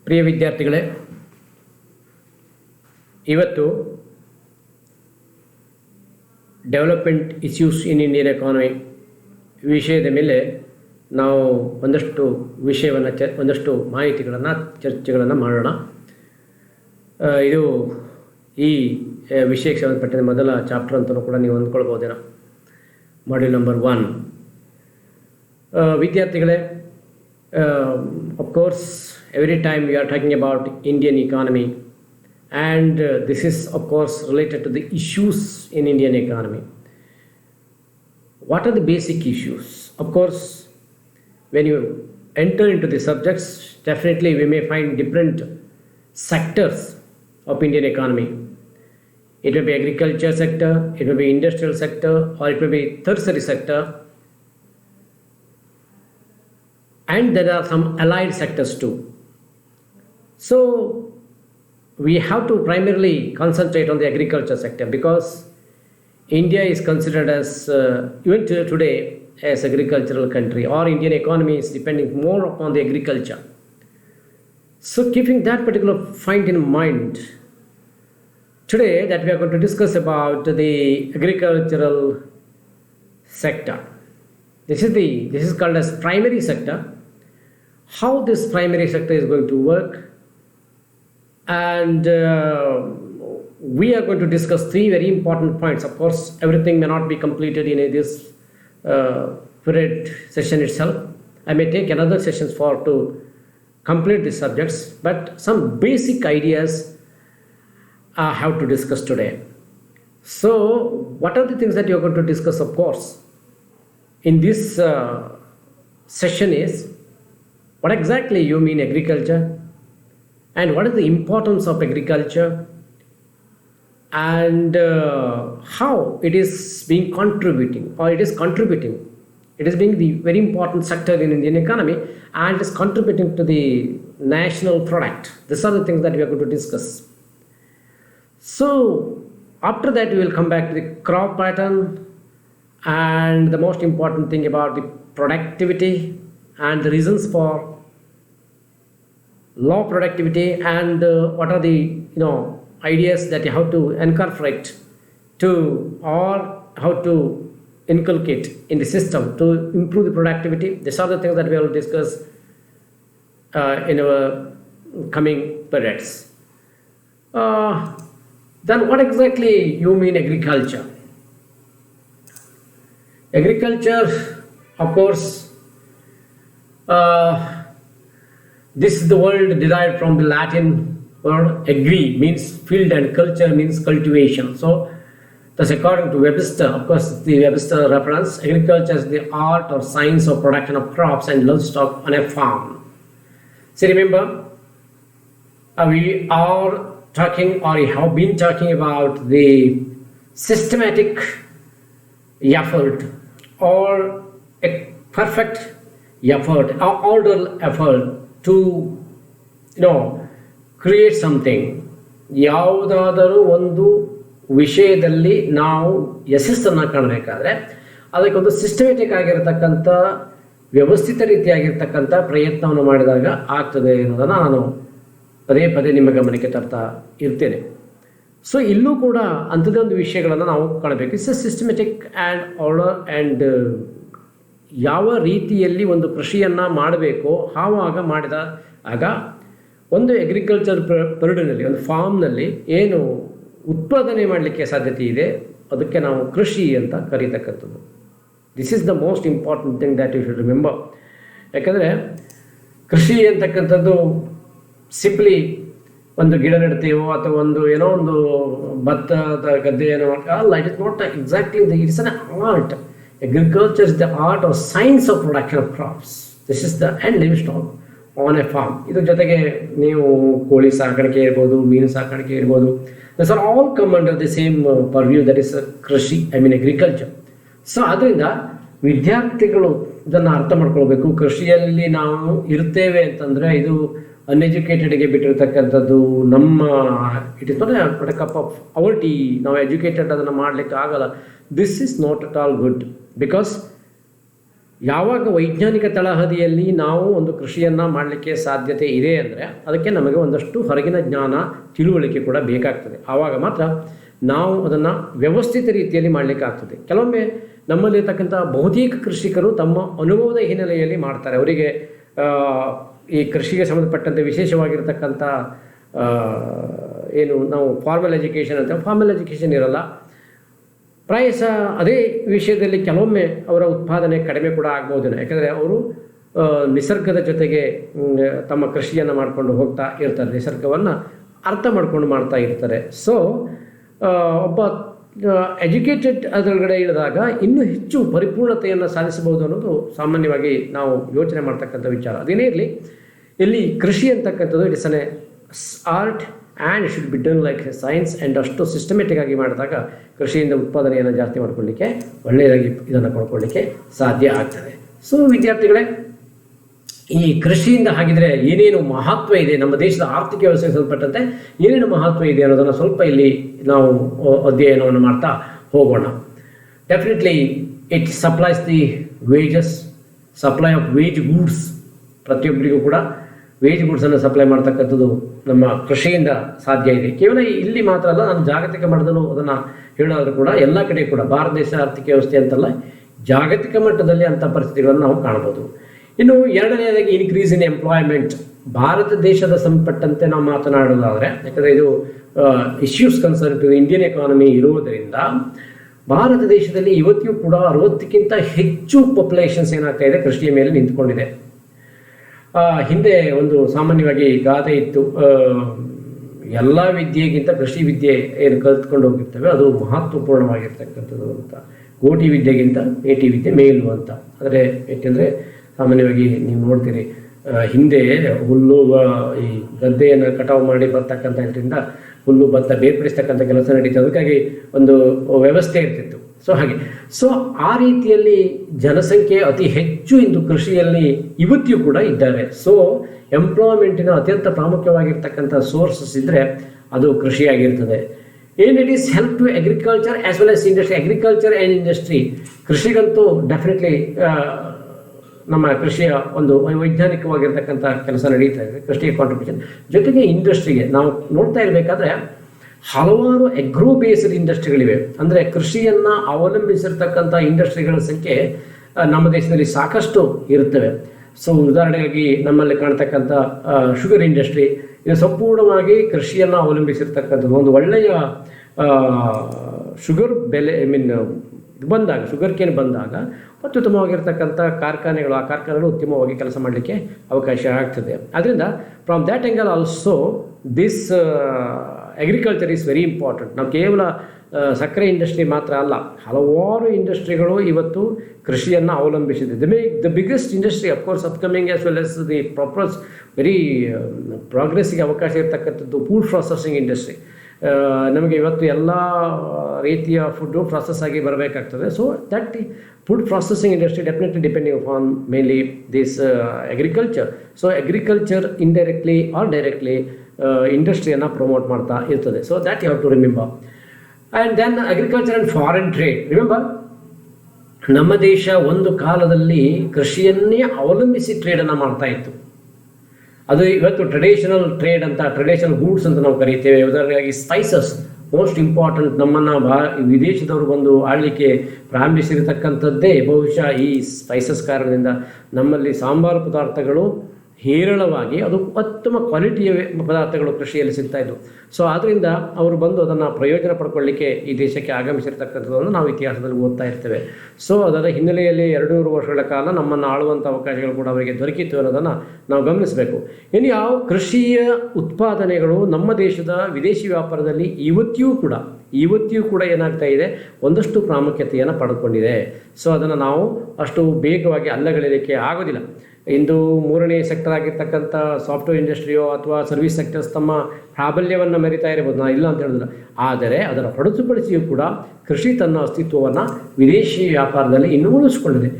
ಪ್ರಿಯ ವಿದ್ಯಾರ್ಥಿಗಳೇ, ಇವತ್ತು development issues in Indian economy ವಿಷಯದ ಮೇಲೆ ನಾವು ಒಂದಷ್ಟು ಮಾಹಿತಿಗಳನ್ನು ಚರ್ಚೆಗಳನ್ನು ಮಾಡೋಣ. ಇದು ಈ ವಿಷಯಕ್ಕೆ ಸಂಬಂಧಪಟ್ಟ ಮೊದಲ ಚಾಪ್ಟರ್ ಅಂತಲೂ ಕೂಡ ನೀವು ಅಂದ್ಕೊಳ್ಬೋದೇನೋ, ಮಾಡ್ಯೂಲ್ ನಂಬರ್ 1. ವಿದ್ಯಾರ್ಥಿಗಳೇ, of course every time we are talking about Indian economy, and this is of course related to the issues in Indian economy. What are the basic issues? Of course, when you enter into the subjects, definitely we may find different sectors of Indian economy. It may be agriculture sector, it may be industrial sector, or it may be tertiary sector, and there are some allied sectors too. So we have to primarily concentrate on the agriculture sector, because India is considered as even today as agricultural country, or Indian economy is depending more upon the agriculture. So keeping that particular point in mind, today that we are going to discuss about the agricultural sector. This is called as primary sector. How this primary sector is going to work, and we are going to discuss 3 very important points. Of course, everything may not be completed in this period session itself. I may take another sessions to complete these subjects, but some basic ideas I have to discuss today. So what are the things that you are going to discuss? Of course, in this session is what exactly you mean agriculture, and what is the importance of agriculture, and how it is being contributing, or it is contributing. It is being the very important sector in Indian economy, and it is contributing to the national product. These are the things that we are going to discuss. So after that we will come back to the crop pattern, and the most important thing about the productivity, and the reasons for low productivity, and what are the ideas that you have to incorporate to, or how to inculcate in the system to improve the productivity. These are the things that we will discuss in our coming periods. Then what exactly you mean agriculture? Agriculture, of course, this is the word derived from the Latin word agri, means field, and culture means cultivation. So thus, according to Webster, of course the Webster reference, agriculture is the art or science of production of crops and livestock on a farm. So remember, we are talking, or we have been talking about the systematic effort, or a perfect effort, or ordered effort to create something. ಯಾವುದಾದರೂ ಒಂದು ವಿಷಯದಲ್ಲಿ ನಾವು ಯಶಸ್ಸನ್ನು ಕಾಣಬೇಕಾದ್ರೆ ಅದಕ್ಕೊಂದು systematic ಆಗಿರತಕ್ಕಂಥ, ವ್ಯವಸ್ಥಿತ ರೀತಿಯಾಗಿರ್ತಕ್ಕಂಥ ಪ್ರಯತ್ನವನ್ನು ಮಾಡಿದಾಗ ಆಗ್ತದೆ ಅನ್ನೋದನ್ನು ನಾನು ಪದೇ ಪದೇ ನಿಮ್ಮ ಗಮನಕ್ಕೆ ತರ್ತಾ ಇರ್ತೇನೆ. ಸೊ ಇಲ್ಲೂ ಕೂಡ ಅಂಥದ್ದೇ ಒಂದು ವಿಷಯಗಳನ್ನು ನಾವು ಕಾಣಬೇಕು. It's A systematic and order, and ಯಾವ ರೀತಿಯಲ್ಲಿ ಒಂದು ಕೃಷಿಯನ್ನು ಮಾಡಬೇಕು, ಆವಾಗ ಆಗ ಒಂದು ಅಗ್ರಿಕಲ್ಚರ್ ಪೀರಿಯಡ್ನಲ್ಲಿ, ಒಂದು ಫಾರ್ಮ್ನಲ್ಲಿ ಏನು ಉತ್ಪಾದನೆ ಮಾಡಲಿಕ್ಕೆ ಸಾಧ್ಯತೆ ಇದೆ, ಅದಕ್ಕೆ ನಾವು ಕೃಷಿ ಅಂತ ಕರೀತಕ್ಕಂಥದ್ದು. This is the most important thing that you should remember. ಯಾಕಂದರೆ ಕೃಷಿ ಅಂತಕ್ಕಂಥದ್ದು ಸಿಂಪ್ಲಿ ಒಂದು ಗಿಡ ನೆಡ್ತೀವೋ, ಅಥವಾ ಒಂದು ಭತ್ತದ ಗದ್ದೆ ಏನೋ ಅಲ್ಲ. It is not exactly it's an art. Agriculture is the art or science of production of crops. This is the end livestock on a farm. ಇದ್ರ ಜೊತೆಗೆ ನೀವು ಕೋಳಿ ಸಾಕಾಣಿಕೆ ಇರ್ಬೋದು, ಮೀನು ಸಾಕಾಣಿಕೆ ಇರ್ಬೋದು. These are all come under the same purview, that is ಕೃಷಿ, agriculture. ಸೊ ಅದರಿಂದ ವಿದ್ಯಾರ್ಥಿಗಳು ಇದನ್ನು ಅರ್ಥ ಮಾಡ್ಕೊಳ್ಬೇಕು. ಕೃಷಿಯಲ್ಲಿ ನಾವು ಇರ್ತೇವೆ ಅಂತಂದರೆ ಇದು ಅನ್ಎಜುಕೇಟೆಡ್ಗೆ ಬಿಟ್ಟಿರ್ತಕ್ಕಂಥದ್ದು. ನಮ್ಮ it is not A cup of our tea. ನಾವು ಎಜುಕೇಟೆಡ್ ಅದನ್ನು ಮಾಡಲಿಕ್ಕೆ ಆಗಲ್ಲ. This is not at all good, because ಯಾವಾಗ ವೈಜ್ಞಾನಿಕ ತಳಹದಿಯಲ್ಲಿ ನಾವು ಒಂದು ಕೃಷಿಯನ್ನು ಮಾಡಲಿಕ್ಕೆ ಸಾಧ್ಯತೆ ಇದೆ ಅಂದರೆ ಅದಕ್ಕೆ ನಮಗೆ ಒಂದಷ್ಟು ಹೊರಗಿನ ಜ್ಞಾನ ತಿಳುವಳಿಕೆ ಕೂಡ ಬೇಕಾಗ್ತದೆ. ಆವಾಗ ಮಾತ್ರ ನಾವು ಅದನ್ನು ವ್ಯವಸ್ಥಿತ ರೀತಿಯಲ್ಲಿ ಮಾಡಲಿಕ್ಕಾಗ್ತದೆ. ಕೆಲವೊಮ್ಮೆ ನಮ್ಮಲ್ಲಿರ್ತಕ್ಕಂಥ ಬಹುತೇಕ ಕೃಷಿಕರು ತಮ್ಮ ಅನುಭವದ ಹಿನ್ನೆಲೆಯಲ್ಲಿ ಮಾಡ್ತಾರೆ. ಅವರಿಗೆ ಈ ಕೃಷಿಗೆ ಸಂಬಂಧಪಟ್ಟಂತೆ ವಿಶೇಷವಾಗಿರ್ತಕ್ಕಂಥ ಏನು ನಾವು ಫಾರ್ಮಲ್ ಎಜುಕೇಷನ್ ಅಂತ, ಫಾರ್ಮಲ್ ಎಜುಕೇಷನ್ ಇರಲ್ಲ. ಪ್ರಾಯಶಃ ಅದೇ ವಿಷಯದಲ್ಲಿ ಕೆಲವೊಮ್ಮೆ ಅವರ ಉತ್ಪಾದನೆ ಕಡಿಮೆ ಕೂಡ ಆಗ್ಬೋದೇನೋ, ಯಾಕಂದರೆ ಅವರು ನಿಸರ್ಗದ ಜೊತೆಗೆ ತಮ್ಮ ಕೃಷಿಯನ್ನು ಮಾಡಿಕೊಂಡು ಹೋಗ್ತಾ ಇರ್ತಾರೆ, ನಿಸರ್ಗವನ್ನು ಅರ್ಥ ಮಾಡ್ಕೊಂಡು ಮಾಡ್ತಾ ಇರ್ತಾರೆ. ಸೊ ಒಬ್ಬ ಎಜುಕೇಟೆಡ್ ಅದರೊಳಗಡೆ ಇಳಿದಾಗ ಇನ್ನೂ ಹೆಚ್ಚು ಪರಿಪೂರ್ಣತೆಯನ್ನು ಸಾಧಿಸಬಹುದು ಅನ್ನೋದು ಸಾಮಾನ್ಯವಾಗಿ ನಾವು ಯೋಚನೆ ಮಾಡ್ತಕ್ಕಂಥ ವಿಚಾರ. ಅದೇನೇ ಇರಲಿ, ಇಲ್ಲಿ ಕೃಷಿ ಅಂತಕ್ಕಂಥದ್ದು it is an art and it should be done like science. And ಅಷ್ಟು ಸಿಸ್ಟಮೆಟಿಕ್ ಆಗಿ ಮಾಡಿದಾಗ ಕೃಷಿಯಿಂದ ಉತ್ಪಾದನೆಯನ್ನು ಜಾಸ್ತಿ ಮಾಡ್ಕೊಳ್ಳಿಕ್ಕೆ, ಒಳ್ಳೆಯದಾಗಿ ಇದನ್ನು ಪಡ್ಕೊಳ್ಳಿಕ್ಕೆ ಸಾಧ್ಯ ಆಗ್ತದೆ. ಸೊ ವಿದ್ಯಾರ್ಥಿಗಳೇ, ಈ ಕೃಷಿಯಿಂದ ಹಾಗಿದ್ರೆ ಏನೇನು ಮಹತ್ವ ಇದೆ, ನಮ್ಮ ದೇಶದ ಆರ್ಥಿಕ ವ್ಯವಸ್ಥೆಗೆ ಸಂಬಂಧಪಟ್ಟಂತೆ ಏನೇನು ಮಹತ್ವ ಇದೆ ಅನ್ನೋದನ್ನು ಸ್ವಲ್ಪ ಇಲ್ಲಿ ನಾವು ಅಧ್ಯಯನವನ್ನು ಮಾಡ್ತಾ ಹೋಗೋಣ. Definitely it supplies the wages, supply of wage goods. ಪ್ರತಿಯೊಬ್ಬರಿಗೂ ಕೂಡ ವೇಜ್ ಗೂಡ್ಸನ್ನು ಸಪ್ಲೈ ಮಾಡ್ತಕ್ಕಂಥದ್ದು ನಮ್ಮ ಕೃಷಿಯಿಂದ ಸಾಧ್ಯ ಇದೆ. ಕೇವಲ ಇಲ್ಲಿ ಮಾತ್ರ ಅಲ್ಲ, ನಾನು ಜಾಗತಿಕ ಮಟ್ಟದಲ್ಲೂ ಅದನ್ನು ಹೇಳೋದು ಕೂಡ ಎಲ್ಲ ಕಡೆ ಕೂಡ ಭಾರತ ದೇಶ ಆರ್ಥಿಕ ವ್ಯವಸ್ಥೆ ಅಂತಲ್ಲ, ಜಾಗತಿಕ ಮಟ್ಟದಲ್ಲಿ ಅಂಥ ಪರಿಸ್ಥಿತಿಗಳನ್ನು ನಾವು ಕಾಣ್ಬೋದು. ಇನ್ನು ಎರಡನೇದಾಗಿ ಇನ್ಕ್ರೀಸ್ ಇನ್ ಎಂಪ್ಲಾಯ್ಮೆಂಟ್. ಭಾರತ ದೇಶದ ಸಂಬಂಧಪಟ್ಟಂತೆ ನಾವು ಮಾತನಾಡೋದಾದರೆ, ಯಾಕಂದರೆ ಇದು issues concern to Indian economy ಇರುವುದರಿಂದ ಭಾರತ ದೇಶದಲ್ಲಿ ಇವತ್ತಿಗೂ ಕೂಡ 60ಕ್ಕಿಂತ ಹೆಚ್ಚು ಪಾಪ್ಯುಲೇಷನ್ಸ್ ಏನಾಗ್ತಾ ಇದೆ, ಕೃಷಿಯ ಮೇಲೆ ನಿಂತ್ಕೊಂಡಿದೆ. ಹಿಂದೆ ಒಂದು ಸಾಮಾನ್ಯವಾಗಿ ಗಾದೆ ಇತ್ತು, ಎಲ್ಲ ವಿದ್ಯೆಗಿಂತ ಕೃಷಿ ವಿದ್ಯೆ ಏನು ಕಲ್ತ್ಕೊಂಡು ಹೋಗಿರ್ತವೆ ಅದು ಮಹತ್ವಪೂರ್ಣವಾಗಿರ್ತಕ್ಕಂಥದ್ದು ಅಂತ. ಕೋಟಿ ವಿದ್ಯೆಗಿಂತ ಏಟಿ ವಿದ್ಯೆ ಮೇಲು ಅಂತ. ಆದರೆ ಏಕೆಂದರೆ ಸಾಮಾನ್ಯವಾಗಿ ನೀವು ನೋಡ್ತೀರಿ, ಹಿಂದೆ ಹುಲ್ಲು ಈ ಗದ್ದೆಯನ್ನು ಕಟಾವು ಮಾಡಿ ಬರ್ತಕ್ಕಂಥ ಇದರಿಂದ ಹುಲ್ಲು ಭತ್ತ ಬೇರ್ಪಡಿಸ್ತಕ್ಕಂಥ ಕೆಲಸ ನಡೀತದೆ, ಅದಕ್ಕಾಗಿ ಒಂದು ವ್ಯವಸ್ಥೆ ಇರ್ತಿತ್ತು. ಸೊ ಆ ರೀತಿಯಲ್ಲಿ ಜನಸಂಖ್ಯೆ ಅತಿ ಹೆಚ್ಚು ಇಂದು ಕೃಷಿಯಲ್ಲಿ ಇವತ್ತಿಯೂ ಕೂಡ ಇದ್ದಾರೆ. ಸೊ ಎಂಪ್ಲಾಯ್ಮೆಂಟಿನ ಅತ್ಯಂತ ಪ್ರಾಮುಖ್ಯವಾಗಿರ್ತಕ್ಕಂಥ ಸೋರ್ಸಸ್ ಇದ್ದರೆ ಅದು ಕೃಷಿಯಾಗಿರ್ತದೆ. And it is help to agriculture as well as industry. Agriculture and industry, ಕೃಷಿಗಂತೂ ಡೆಫಿನೆಟ್ಲಿ ನಮ್ಮ ಕೃಷಿಯ ಒಂದು ವೈಜ್ಞಾನಿಕವಾಗಿರ್ತಕ್ಕಂಥ ಕೆಲಸ ನಡೀತಾ ಇದೆ, ಕೃಷಿಗೆ ಕಾಂಟ್ರಿಬ್ಯೂಷನ್. ಜೊತೆಗೆ ಇಂಡಸ್ಟ್ರಿಗೆ ನಾವು ನೋಡ್ತಾ ಇರಬೇಕಾದ್ರೆ ಹಲವಾರು ಅಗ್ರೋ ಬೇಸ್ಡ್ ಇಂಡಸ್ಟ್ರಿಗಳಿವೆ. ಅಂದರೆ ಕೃಷಿಯನ್ನು ಅವಲಂಬಿಸಿರ್ತಕ್ಕಂಥ ಇಂಡಸ್ಟ್ರಿಗಳ ಸಂಖ್ಯೆ ನಮ್ಮ ದೇಶದಲ್ಲಿ ಸಾಕಷ್ಟು ಇರುತ್ತವೆ. ಸೊ ಉದಾಹರಣೆಗಾಗಿ ನಮ್ಮಲ್ಲಿ ಕಾಣ್ತಕ್ಕಂಥ ಶುಗರ್ ಇಂಡಸ್ಟ್ರಿ, ಇದು ಸಂಪೂರ್ಣವಾಗಿ ಕೃಷಿಯನ್ನು ಅವಲಂಬಿಸಿರ್ತಕ್ಕಂಥದ್ದು. ಒಂದು ಒಳ್ಳೆಯ ಶುಗರ್ ಬೆಲೆ ಬಂದಾಗ, ಶುಗರ್ ಕೇನ್ ಬಂದಾಗ ಅತ್ಯುತ್ತಮವಾಗಿರ್ತಕ್ಕಂಥ ಕಾರ್ಖಾನೆಗಳು, ಆ ಕಾರ್ಖಾನೆಗಳು ಉತ್ತಮವಾಗಿ ಕೆಲಸ ಮಾಡಲಿಕ್ಕೆ ಅವಕಾಶ ಆಗ್ತದೆ. ಅದರಿಂದ from that angle also this agriculture is very important. ನಾವು ಕೇವಲ ಸಕ್ಕರೆ ಇಂಡಸ್ಟ್ರಿ ಮಾತ್ರ ಅಲ್ಲ, ಹಲವಾರು ಇಂಡಸ್ಟ್ರಿಗಳು ಇವತ್ತು ಕೃಷಿಯನ್ನು ಅವಲಂಬಿಸಿದೆ. The biggest industry of course upcoming as well as the prospers very ಪ್ರೋಗ್ರೆಸ್ಸಿಗೆ ಅವಕಾಶ ಇರತಕ್ಕಂಥದ್ದು ಫುಡ್ ಪ್ರೊಸೆಸಿಂಗ್ ಇಂಡಸ್ಟ್ರಿ. ನಮಗೆ ಇವತ್ತು ಎಲ್ಲ ರೀತಿಯ ಫುಡ್ಡು ಪ್ರಾಸೆಸ್ ಆಗಿ ಬರಬೇಕಾಗ್ತದೆ. So that food processing industry definitely depending upon mainly this agriculture. So agriculture indirectly or directly ಇಂಡಸ್ಟ್ರಿಯನ್ನು ಪ್ರಮೋಟ್ ಮಾಡ್ತಾ ಇರ್ತದೆ. So that you have to remember. And then agriculture and foreign trade. Remember, ನಮ್ಮ ದೇಶ ಒಂದು ಕಾಲದಲ್ಲಿ ಕೃಷಿಯನ್ನೇ ಅವಲಂಬಿಸಿ ಟ್ರೇಡನ್ನು ಮಾಡ್ತಾ ಇತ್ತು. ಅದು ಇವತ್ತು ಟ್ರೆಡಿಷನಲ್ ಟ್ರೇಡ್ ಅಂತ, ಟ್ರೆಡಿಷನಲ್ ಗೂಡ್ಸ್ ಅಂತ ನಾವು ಕರೀತೇವೆ. ಉದಾಹರಣೆಯಾಗಿ ಸ್ಪೈಸಸ್ ಮೋಸ್ಟ್ ಇಂಪಾರ್ಟೆಂಟ್. ನಮ್ಮನ್ನು ವಿದೇಶದವರು ಬಂದು ಆಳಲಿಕ್ಕೆ ಪ್ರಾರಂಭಿಸಿರತಕ್ಕಂಥದ್ದೇ ಬಹುಶಃ ಈ ಸ್ಪೈಸಸ್ ಕಾರಣದಿಂದ. ನಮ್ಮಲ್ಲಿ ಸಾಂಬಾರು ಪದಾರ್ಥಗಳು ಹೇರಳವಾಗಿ, ಅದು ಉತ್ತಮ ಕ್ವಾಲಿಟಿಯ ಪದಾರ್ಥಗಳು ಕೃಷಿಯಲ್ಲಿ ಸಿಗ್ತಾ ಇದ್ವು. ಸೊ ಆದ್ದರಿಂದ ಅವರು ಬಂದು ಅದನ್ನು ಪ್ರಯೋಜನ ಪಡ್ಕೊಳ್ಳಿಕ್ಕೆ ಈ ದೇಶಕ್ಕೆ ಆಗಮಿಸಿರ್ತಕ್ಕಂಥದ್ದನ್ನು ನಾವು ಇತಿಹಾಸದಲ್ಲಿ ಓದ್ತಾ ಇರ್ತೇವೆ. ಸೊ ಅದರ ಹಿನ್ನೆಲೆಯಲ್ಲಿ 200 ವರ್ಷಗಳ ಕಾಲ ನಮ್ಮನ್ನು ಆಳುವಂಥ ಅವಕಾಶಗಳು ಕೂಡ ಅವರಿಗೆ ದೊರಕಿತ್ತು ಅನ್ನೋದನ್ನು ನಾವು ಗಮನಿಸಬೇಕು. ಇನ್ನು ಯಾವ ಕೃಷಿಯ ಉತ್ಪಾದನೆಗಳು ನಮ್ಮ ದೇಶದ ವಿದೇಶಿ ವ್ಯಾಪಾರದಲ್ಲಿ ಇವತ್ತಿಯೂ ಕೂಡ ಏನಾಗ್ತಾ ಇದೆ, ಒಂದಷ್ಟು ಪ್ರಾಮುಖ್ಯತೆಯನ್ನು ಪಡೆದುಕೊಂಡಿದೆ. ಸೊ ಅದನ್ನು ನಾವು ಅಷ್ಟು ಬೇಗವಾಗಿ ಅಲ್ಲಗಳೆಯಲಿಕ್ಕೆ ಆಗೋದಿಲ್ಲ. ಇಂದು 3ನೇ ಸೆಕ್ಟರ್ ಆಗಿರ್ತಕ್ಕಂಥ ಸಾಫ್ಟ್ವೇರ್ ಇಂಡಸ್ಟ್ರಿಯೋ ಅಥವಾ ಸರ್ವಿಸ್ ಸೆಕ್ಟರ್ಸ್ ತಮ್ಮ ಪ್ರಾಬಲ್ಯವನ್ನು ಮೆರಿತಾ ಇರಬಹುದು, ನಾನು ಇಲ್ಲ ಅಂತ ಹೇಳೋದಿಲ್ಲ. ಆದರೆ ಅದರ ಹೊರತುಪಡಿಸಿಯೂ ಕೂಡ ಕೃಷಿ ತನ್ನ ಅಸ್ತಿತ್ವವನ್ನು ವಿದೇಶಿ ವ್ಯಾಪಾರದಲ್ಲಿ ಇನ್ನೂ ಉಳಿಸ್ಕೊಂಡಿದೆ.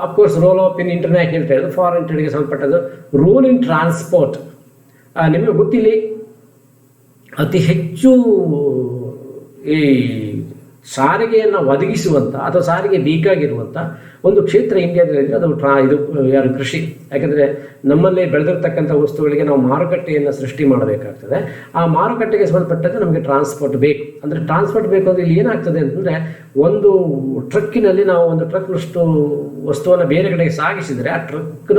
Of course role of in international trade, foreign ಟ್ರೇಡ್ಗೆ ಸಂಬಂಧಪಟ್ಟದ್ದು. ರೋಲ್ ಇನ್ ಟ್ರಾನ್ಸ್ಪೋರ್ಟ್, ನಿಮಗೆ ಗೊತ್ತಿಲ್ಲಿ ಅತಿ ಹೆಚ್ಚು ಈ ಸಾರಿಗೆಯನ್ನು ಒದಗಿಸುವಂಥ ಅಥವಾ ಸಾರಿಗೆ ಬೇಕಾಗಿರುವಂಥ ಒಂದು ಕ್ಷೇತ್ರ ಇಂಡಿಯಾದಲ್ಲಿ ಅದು ಯಾರು ಕೃಷಿ. ಯಾಕಂದರೆ ನಮ್ಮಲ್ಲಿ ಬೆಳೆದಿರ್ತಕ್ಕಂಥ ವಸ್ತುಗಳಿಗೆ ನಾವು ಮಾರುಕಟ್ಟೆಯನ್ನು ಸೃಷ್ಟಿ ಮಾಡಬೇಕಾಗ್ತದೆ. ಆ ಮಾರುಕಟ್ಟೆಗೆ ಸಂಬಂಧಪಟ್ಟಂತೆ ನಮಗೆ ಟ್ರಾನ್ಸ್ಪೋರ್ಟ್ ಬೇಕು. ಅಂದರೆ ಟ್ರಾನ್ಸ್ಪೋರ್ಟ್ ಬೇಕು ಅಂದರೆ ಇಲ್ಲಿ ಏನಾಗ್ತದೆ ಅಂತಂದರೆ, ಒಂದು ಟ್ರಕ್ಕಿನಲ್ಲಿ ನಾವು ಒಂದು ಟ್ರಕ್ನಷ್ಟು ವಸ್ತುವನ್ನು ಬೇರೆ ಕಡೆಗೆ ಸಾಗಿಸಿದರೆ ಆ ಟ್ರಕ್ನ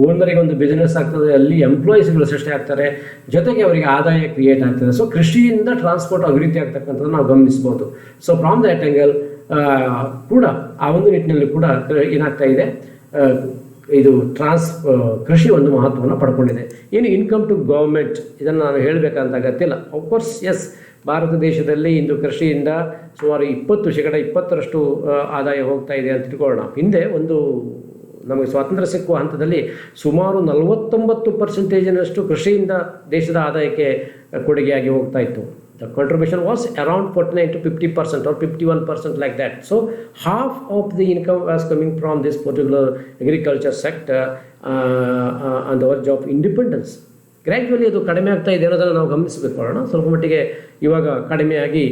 ಓನರಿಗೆ ಒಂದು ಬಿಸ್ನೆಸ್ ಆಗ್ತದೆ, ಅಲ್ಲಿ ಎಂಪ್ಲಾಯೀಸ್ಗಳು ಸೃಷ್ಟಿ ಆಗ್ತಾರೆ, ಜೊತೆಗೆ ಅವರಿಗೆ ಆದಾಯ ಕ್ರಿಯೇಟ್ ಆಗ್ತದೆ. ಸೊ ಕೃಷಿಯಿಂದ ಟ್ರಾನ್ಸ್ಪೋರ್ಟ್ ಅಭಿವೃದ್ಧಿ ಆಗ್ತಕ್ಕಂಥದ್ದು ನಾವು ಗಮನಿಸ್ಬೋದು. ಸೊ ಫ್ರಾಮ್ ದ್ಯಾಟ್ ಆ್ಯಂಗಲ್ ಕೂಡ ಆ ಒಂದು ನಿಟ್ಟಿನಲ್ಲಿ ಕೂಡ ಏನಾಗ್ತಾ ಇದೆ, ಇದು ಕೃಷಿ ಒಂದು ಮಹತ್ವವನ್ನು ಪಡ್ಕೊಂಡಿದೆ. ಇನ್ನು ಇನ್ಕಮ್ ಟು ಗೌರ್ಮೆಂಟ್, ಇದನ್ನು ನಾನು ಹೇಳಬೇಕಂತ ಅಗತ್ಯ ಇಲ್ಲ. ಅಫ್ಕೋರ್ಸ್ ಎಸ್, ಭಾರತ ದೇಶದಲ್ಲಿ ಇಂದು ಕೃಷಿಯಿಂದ ಸುಮಾರು 20% ಆದಾಯ ಹೋಗ್ತಾ ಇದೆ ಅಂತ ಇಟ್ಕೊಳ್ಳೋಣ. ಹಿಂದೆ ನಮಗೆ ಸ್ವಾತಂತ್ರ್ಯ ಸಿಕ್ಕುವ ಹಂತದಲ್ಲಿ ಸುಮಾರು 49% ಕೃಷಿಯಿಂದ ದೇಶದ ಆದಾಯಕ್ಕೆ ಕೊಡುಗೆಯಾಗಿ ಹೋಗ್ತಾ ಇತ್ತು. The contribution was around 49 to 50% or 51% like that. So half of the income was coming from this particular agriculture sector on the verge of independence. Gradually ಅದು ಕಡಿಮೆ ಆಗ್ತಾ ಇದೆ ಅನ್ನೋದನ್ನು ನಾವು ಗಮನಿಸಬೇಕು. ಸ್ವಲ್ಪ ಮಟ್ಟಿಗೆ ಇವಾಗ ಕಡಿಮೆಯಾಗಿ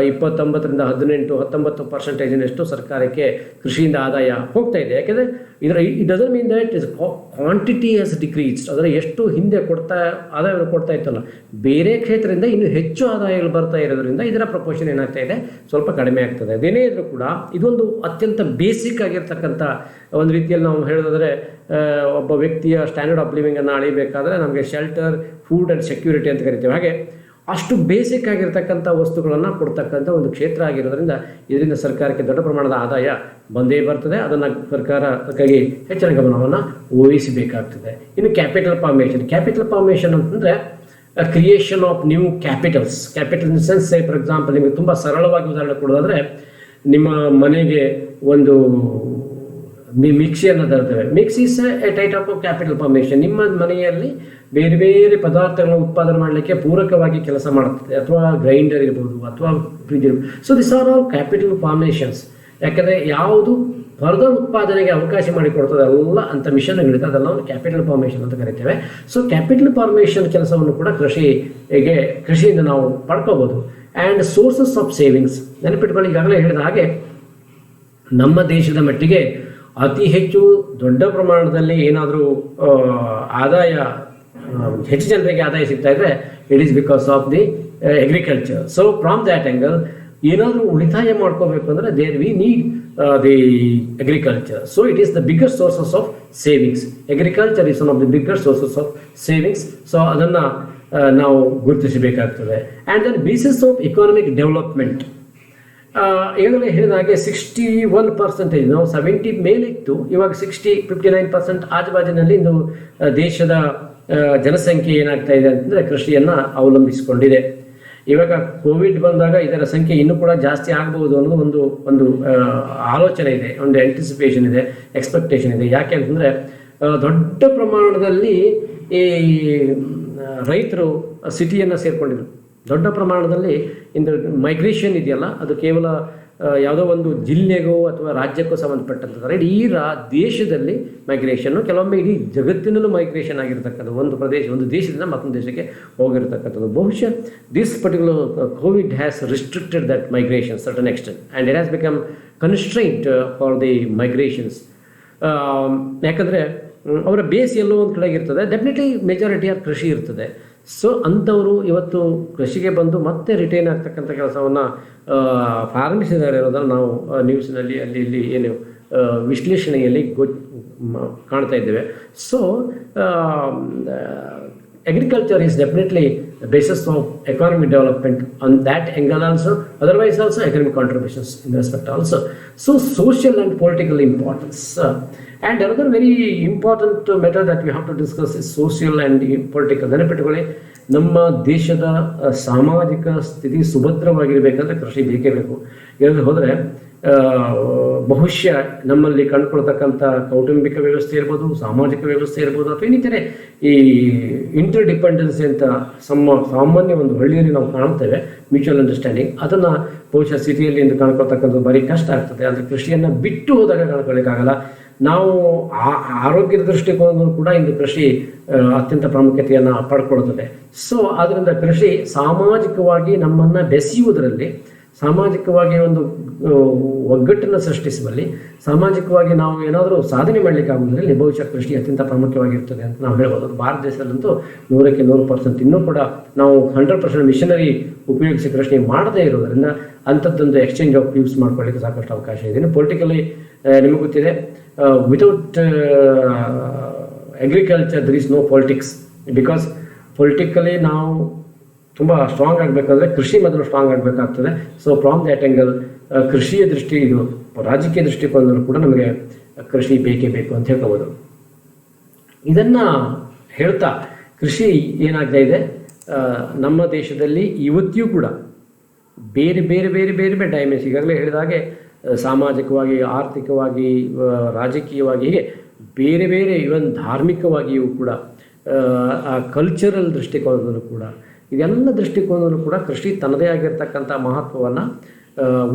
19% ಸರ್ಕಾರಕ್ಕೆ ಕೃಷಿಯಿಂದ ಆದಾಯ ಹೋಗ್ತಾ ಇದೆ. ಯಾಕೆಂದರೆ it doesn't mean that is quantity has decreased. ಅದರ ಎಷ್ಟು ಹಿಂದೆ ಆದಾಯವನ್ನು ಕೊಡ್ತಾ ಇತ್ತಲ್ಲ, ಬೇರೆ ಕ್ಷೇತ್ರದಿಂದ ಇನ್ನೂ ಹೆಚ್ಚು ಆದಾಯಗಳು ಬರ್ತಾ ಇರೋದ್ರಿಂದ ಇದರ ಪ್ರಪೋರ್ಷನ್ ಏನಾಗ್ತಾ ಇದೆ, ಸ್ವಲ್ಪ ಕಡಿಮೆ ಆಗ್ತದೆ. ಅದೇನೇ ಇದ್ರೂ ಕೂಡ ಇದೊಂದು ಅತ್ಯಂತ ಬೇಸಿಕ್ ಆಗಿರ್ತಕ್ಕಂಥ ಒಂದು ರೀತಿಯಲ್ಲಿ ನಾವು ಹೇಳೋದಾದರೆ, ಒಬ್ಬ ವ್ಯಕ್ತಿಯ ಸ್ಟ್ಯಾಂಡರ್ಡ್ ಆಫ್ ಲಿವಿಂಗನ್ನು ಅಳಿಬೇಕಾದ್ರೆ ನಮಗೆ ಶೆಲ್ಟರ್, ಫುಡ್ ಆ್ಯಂಡ್ ಸೆಕ್ಯೂರಿಟಿ ಅಂತ ಕರಿತೀವಿ. ಹಾಗೆ ಅಷ್ಟು ಬೇಸಿಕ್ ಆಗಿರ್ತಕ್ಕಂಥ ವಸ್ತುಗಳನ್ನು ಕೊಡ್ತಕ್ಕಂಥ ಒಂದು ಕ್ಷೇತ್ರ ಆಗಿರೋದ್ರಿಂದ ಇದರಿಂದ ಸರ್ಕಾರಕ್ಕೆ ದೊಡ್ಡ ಪ್ರಮಾಣದ ಆದಾಯ ಬಂದೇ ಬರ್ತದೆ. ಅದನ್ನು ಸರ್ಕಾರ ಅದಕ್ಕಾಗಿ ಹೆಚ್ಚಿನ ಗಮನವನ್ನು ವಹಿಸಬೇಕಾಗ್ತದೆ. ಇನ್ನು ಕ್ಯಾಪಿಟಲ್ ಫಾರ್ಮೇಷನ್ ಅಂತಂದರೆ creation of new capital in sense, for example ನಿಮಗೆ ತುಂಬ ಸರಳವಾಗಿ ಉದಾಹರಣೆ ಕೊಡೋದಾದರೆ, ನಿಮ್ಮ ಮನೆಗೆ ಒಂದು ಮಿಕ್ಸಿಯನ್ನು ತರ್ತೇವೆ. Mixie is A type of capital formation. ನಿಮ್ಮ ಮನೆಯಲ್ಲಿ ಬೇರೆ ಬೇರೆ ಪದಾರ್ಥಗಳನ್ನು ಉತ್ಪಾದನೆ ಮಾಡಲಿಕ್ಕೆ ಪೂರಕವಾಗಿ ಕೆಲಸ ಮಾಡುತ್ತದೆ, ಅಥವಾ ಗ್ರೈಂಡರ್ ಇರ್ಬೋದು ಅಥವಾ ಫ್ರಿಜ್ ಇರ್ಬೋದು. So this are all capital formations. ಯಾಕಂದರೆ ಯಾವುದು ಫರ್ದರ್ ಉತ್ಪಾದನೆಗೆ ಅವಕಾಶ ಮಾಡಿಕೊಡ್ತದೆ ಅಲ್ಲ ಅಂತ ಮಿಷನ್ಗಳಿದೆ, ಅದೆಲ್ಲ ಒಂದು ಕ್ಯಾಪಿಟಲ್ ಫಾರ್ಮೇಷನ್ ಅಂತ ಕರಿತೇವೆ. ಸೊ ಕ್ಯಾಪಿಟಲ್ ಫಾರ್ಮೇಷನ್ ಕೆಲಸವನ್ನು ಕೂಡ ಕೃಷಿಯಿಂದ ನಾವು ಪಡ್ಕೋಬೋದು. ಆ್ಯಂಡ್ ಸೋರ್ಸಸ್ ಆಫ್ ಸೇವಿಂಗ್ಸ್, ನೆನಪಿಟ್ಕೊಳ್ಳಿ, ಈಗಾಗಲೇ ಹೇಳಿದ ಹಾಗೆ ನಮ್ಮ ದೇಶದ ಮಟ್ಟಿಗೆ ಅತಿ ಹೆಚ್ಚು ದೊಡ್ಡ ಪ್ರಮಾಣದಲ್ಲಿ ಏನಾದರೂ ಆದಾಯ, ಹೆಚ್ಚು ಜನರಿಗೆ ಆದಾಯ ಸಿಗ್ತಾ ಇದ್ರೆ it is because of the agriculture. So from that angle ಏನಾದರೂ ಉಳಿತಾಯ ಮಾಡ್ಕೋಬೇಕು ಅಂದರೆ we need the agriculture. So it is the biggest sources of savings. Agriculture is one of the biggest sources of savings. So ಅದನ್ನು ನಾವು ಗುರುತಿಸಬೇಕಾಗ್ತದೆ. And then basis of economic development, ಈಗಾಗಲೇ ಹೇಳಿದ ಹಾಗೆ 61%, ನಾವು 70 ಮೇಲಿತ್ತು, ಇವಾಗ 59% ಆಜುಬಾಜಿನಲ್ಲಿ ಇಂದು ದೇಶದ ಜನಸಂಖ್ಯೆ ಏನಾಗ್ತಾ ಇದೆ ಅಂತಂದರೆ ಕೃಷಿಯನ್ನು ಅವಲಂಬಿಸಿಕೊಂಡಿದೆ. ಇವಾಗ ಕೋವಿಡ್ ಬಂದಾಗ ಇದರ ಸಂಖ್ಯೆ ಇನ್ನೂ ಕೂಡ ಜಾಸ್ತಿ ಆಗಬಹುದು ಅನ್ನೋದು ಒಂದು ಆಲೋಚನೆ ಇದೆ, ಒಂದು ಆಂಟಿಸಿಪೇಷನ್ ಇದೆ, ಎಕ್ಸ್ಪೆಕ್ಟೇಷನ್ ಇದೆ. ಯಾಕೆ ಅಂತಂದರೆ ದೊಡ್ಡ ಪ್ರಮಾಣದಲ್ಲಿ ಈ ರೈತರು ಸಿಟಿಯನ್ನು ಸೇರಿಕೊಂಡಿದ್ರು. ದೊಡ್ಡ ಪ್ರಮಾಣದಲ್ಲಿ ಇಂದು ಮೈಗ್ರೇಷನ್ ಇದೆಯಲ್ಲ, ಅದು ಕೇವಲ ಯಾವುದೋ ಒಂದು ಜಿಲ್ಲೆಗೋ ಅಥವಾ ರಾಜ್ಯಕ್ಕೂ ಸಂಬಂಧಪಟ್ಟಂಥದ್ದು. ಇಡೀ ದೇಶದಲ್ಲಿ ಮೈಗ್ರೇಷನ್ನು, ಕೆಲವೊಮ್ಮೆ ಇಡೀ ಜಗತ್ತಿನಲ್ಲೂ ಮೈಗ್ರೇಷನ್ ಆಗಿರ್ತಕ್ಕಂಥದ್ದು. ಒಂದು ದೇಶದಿಂದ ಮತ್ತೊಂದು ದೇಶಕ್ಕೆ ಹೋಗಿರ್ತಕ್ಕಂಥದ್ದು. ಬಹುಶಃ this particular Covid has restricted that migration certain extent and it has become constraint for the migrations. ಯಾಕಂದರೆ ಅವರ ಬೇಸ್ ಎಲ್ಲೋ ಒಂದು ಕಡೆಗಿರ್ತದೆ, ಡೆಫಿನೆಟ್ಲಿ ಮೆಜಾರಿಟಿ ಆಫ್ ಕೃಷಿ ಇರ್ತದೆ. ಸೊ ಅಂಥವರು ಇವತ್ತು ಕೃಷಿಗೆ ಬಂದು ಮತ್ತೆ ರಿಟೈನ್ ಆಗ್ತಕ್ಕಂಥ ಕೆಲಸವನ್ನು ಪ್ರಾರಂಭಿಸಿದ್ದಾರೆ ಅನ್ನೋದನ್ನು ನಾವು ನ್ಯೂಸ್ನಲ್ಲಿ ಅಲ್ಲಿ ಇಲ್ಲಿ ಏನು ವಿಶ್ಲೇಷಣೆಯಲ್ಲಿ ಕಾಣ್ತಾ ಇದ್ದೇವೆ. So agriculture is definitely the basis of economic development on that angle also, otherwise also economic contributions in respect also. So social and political importance, and another very important matter that we have to discuss is social and political. ನೆನಪಿಟ್ಟುಕೊಳ್ಳಿ, ನಮ್ಮ ದೇಶದ ಸಾಮಾಜಿಕ ಸ್ಥಿತಿ ಸುಭದ್ರವಾಗಿರಬೇಕಂದ್ರೆ ಕೃಷಿ ಬೇಕೇ ಬೇಕು. ಇಲ್ಲದೆ ಹೋದರೆ ಬಹುಶಃ ನಮ್ಮಲ್ಲಿ ಕಂಡುಕೊಳ್ತಕ್ಕಂಥ ಕೌಟುಂಬಿಕ ವ್ಯವಸ್ಥೆ ಇರ್ಬೋದು, ಸಾಮಾಜಿಕ ವ್ಯವಸ್ಥೆ ಇರ್ಬೋದು, ಅಥವಾ ಇನ್ನಿತರೆ ಈ ಇಂಟರ್ ಡಿಪೆಂಡೆನ್ಸಿ ಅಂತ ಸಾಮಾನ್ಯ ಒಂದು ಹಳ್ಳಿಯಲ್ಲಿ ನಾವು ಕಾಣ್ತೇವೆ, ಮ್ಯೂಚುವಲ್ ಅಂಡರ್ಸ್ಟ್ಯಾಂಡಿಂಗ್, ಅದನ್ನು ಬಹುಶಃ ಸಿಟಿಯಲ್ಲಿ ಎಂದು ಕಾಣ್ಕೊಳ್ತಕ್ಕಂಥದ್ದು ಭಾರಿ ಕಷ್ಟ ಆಗ್ತದೆ. ಅಂದರೆ ಕೃಷಿಯನ್ನು ಬಿಟ್ಟು ಹೋದಾಗ ಕಾಣ್ಕೊಳ್ಳಿಕ್ಕಾಗಲ್ಲ. ನಾವು ಆರೋಗ್ಯದ ದೃಷ್ಟಿಕೋನದಲ್ಲೂ ಕೂಡ ಇಂದು ಕೃಷಿ ಅತ್ಯಂತ ಪ್ರಾಮುಖ್ಯತೆಯನ್ನು ಪಡ್ಕೊಳ್ತದೆ. ಸೊ ಆದ್ದರಿಂದ ಕೃಷಿ ಸಾಮಾಜಿಕವಾಗಿ ನಮ್ಮನ್ನು ಬೆಸೆಯುವುದರಲ್ಲಿ, ಸಾಮಾಜಿಕವಾಗಿ ಒಂದು ಒಗ್ಗಟ್ಟನ್ನು ಸೃಷ್ಟಿಸುವಲ್ಲಿ, ಸಾಮಾಜಿಕವಾಗಿ ನಾವು ಏನಾದರೂ ಸಾಧನೆ ಮಾಡಲಿಕ್ಕೆ ಆಗುವುದರಲ್ಲಿ ಬಹುಶಃ ಕೃಷಿ ಅತ್ಯಂತ ಪ್ರಾಮುಖ್ಯವಾಗಿರ್ತದೆ ಅಂತ ನಾವು ಹೇಳ್ಬೋದು. ಭಾರತ ದೇಶದಲ್ಲಂತೂ 100% ಇನ್ನೂ ಕೂಡ ನಾವು 100% ಮಿಷನರಿ ಉಪಯೋಗಿಸಿ ಕೃಷಿ ಮಾಡದೇ ಇರೋದರಿಂದ ಅಂಥದ್ದೊಂದು ಎಕ್ಸ್ಚೇಂಜ್ ಆಫ್ ವ್ಯೂಸ್ ಮಾಡ್ಕೊಳ್ಳಿಕ್ಕೆ ಸಾಕಷ್ಟು ಅವಕಾಶ ಇದೆ. ಇನ್ನು ಪೊಲಿಟಿಕಲಿ ನಿಮಗೆ ಗೊತ್ತಿದೆ, without agriculture there is no politics. Because politically ನಾವು ತುಂಬ ಸ್ಟ್ರಾಂಗ್ ಆಗಬೇಕಂದ್ರೆ ಕೃಷಿ ಮೊದಲು ಸ್ಟ್ರಾಂಗ್ ಆಗಬೇಕಾಗ್ತದೆ. ಸೊ ಫ್ರಾಮ್ ದ್ಯಾಟ್ ಆ್ಯಂಗಲ್ ಕೃಷಿಯ ದೃಷ್ಟಿ, ಇದು ರಾಜಕೀಯ ದೃಷ್ಟಿಕೋನದಲ್ಲೂ ಕೂಡ ನಮಗೆ ಕೃಷಿ ಬೇಕೇ ಬೇಕು ಅಂತ ಹೇಳ್ಕೋಬೋದು. ಇದನ್ನು ಹೇಳ್ತಾ ಕೃಷಿ ಏನಾಗ್ತಾ ಇದೆ ನಮ್ಮ ದೇಶದಲ್ಲಿ ಇವತ್ತಿಯೂ ಕೂಡ ಬೇರೆ ಬೇರೆ ಬೇರೆ ಬೇರೆ ಬೇರೆ ಡೈಮೆನ್ಷನ್, ಈಗಾಗಲೇ ಹೇಳಿದ ಹಾಗೆ ಸಾಮಾಜಿಕವಾಗಿ, ಆರ್ಥಿಕವಾಗಿ, ರಾಜಕೀಯವಾಗಿ, ಹೀಗೆ ಬೇರೆ ಬೇರೆ ಇವನ್ ಧಾರ್ಮಿಕವಾಗಿಯೂ ಕೂಡ, ಆ ಕಲ್ಚರಲ್ ದೃಷ್ಟಿಕೋನದಲ್ಲೂ ಕೂಡ, ಇದೆಲ್ಲ ದೃಷ್ಟಿಕೋನದಲ್ಲೂ ಕೂಡ ಕೃಷಿ ತನ್ನದೇ ಆಗಿರ್ತಕ್ಕಂಥ ಮಹತ್ವವನ್ನು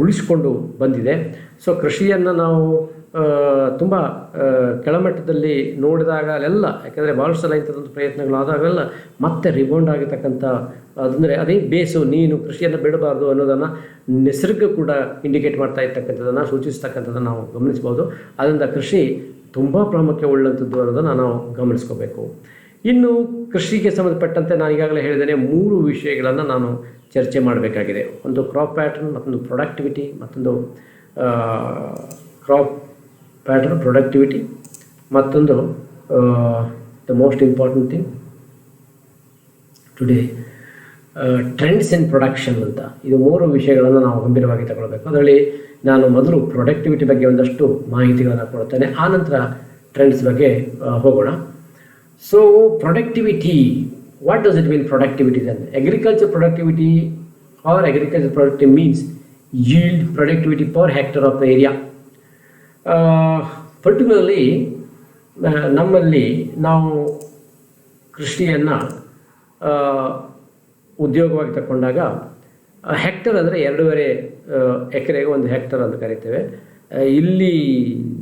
ಉಳಿಸಿಕೊಂಡು ಬಂದಿದೆ. ಸೊ ಕೃಷಿಯನ್ನು ನಾವು ತುಂಬ ಕೆಳಮಟ್ಟದಲ್ಲಿ ನೋಡಿದಾಗ ಅಲ್ಲೆಲ್ಲ, ಯಾಕೆಂದರೆ ಭಾಳಷ್ಟು ಸಲ ಇಂಥದ್ದೊಂದು ಪ್ರಯತ್ನಗಳಾದಾಗಲೆಲ್ಲ ಮತ್ತೆ ರಿಬೌಂಡ್ ಆಗಿರ್ತಕ್ಕಂಥ, ಅದಂದರೆ ಅದೇ ಬೇಸು, ನೀನು ಕೃಷಿಯನ್ನು ಬಿಡಬಾರ್ದು ಅನ್ನೋದನ್ನು ನಿಸರ್ಗ ಕೂಡ ಇಂಡಿಕೇಟ್ ಮಾಡ್ತಾ ಇರ್ತಕ್ಕಂಥದ್ದನ್ನು, ಸೂಚಿಸ್ತಕ್ಕಂಥದ್ದನ್ನು ನಾವು ಗಮನಿಸ್ಬೋದು. ಅದರಿಂದ ಕೃಷಿ ತುಂಬ ಪ್ರಾಮುಖ್ಯ ಉಳ್ಳಂಥದ್ದು ಅನ್ನೋದನ್ನು ನಾವು ಗಮನಿಸ್ಕೋಬೇಕು. ಇನ್ನು ಕೃಷಿಗೆ ಸಂಬಂಧಪಟ್ಟಂತೆ ನಾನು ಈಗಾಗಲೇ ಹೇಳಿದ್ದೇನೆ, 3 ವಿಷಯಗಳನ್ನು ನಾನು ಚರ್ಚೆ ಮಾಡಬೇಕಾಗಿದೆ. ಒಂದು ಕ್ರಾಪ್ ಪ್ಯಾಟರ್ನ್, ಮತ್ತೊಂದು ಪ್ರೊಡಕ್ಟಿವಿಟಿ, ಮತ್ತೊಂದು ಕ್ರಾಪ್ ಪ್ಯಾಟರ್ನ್, ಪ್ರೊಡಕ್ಟಿವಿಟಿ, ಮತ್ತೊಂದು the most important thing today trends in production ಅಂತ. ಇದು 3 ವಿಷಯಗಳನ್ನು ನಾವು ಗಂಭೀರವಾಗಿ ತಗೊಳ್ಬೇಕು. ಅದರಲ್ಲಿ ನಾನು ಮೊದಲು ಪ್ರೊಡಕ್ಟಿವಿಟಿ ಬಗ್ಗೆ ಒಂದಷ್ಟು ಮಾಹಿತಿಗಳನ್ನು ಕೊಡ್ತೇನೆ, ಆನಂತರ ಟ್ರೆಂಡ್ಸ್ ಬಗ್ಗೆ ಹೋಗೋಣ. So productivity, what does it mean productivity then? Agriculture productivity or agriculture productivity means yield productivity per hectare of the area. Particularly ನಮ್ಮಲ್ಲಿ ನಾವು ಕೃಷಿಯನ್ನು ಉದ್ಯೋಗವಾಗಿ ತಗೊಂಡಾಗ ಹೆಕ್ಟರ್ ಅಂದರೆ 2.5 ಎಕರೆಗೆ 1 ಹೆಕ್ಟರ್ ಅಂತ ಕರಿತೇವೆ. ಇಲ್ಲಿ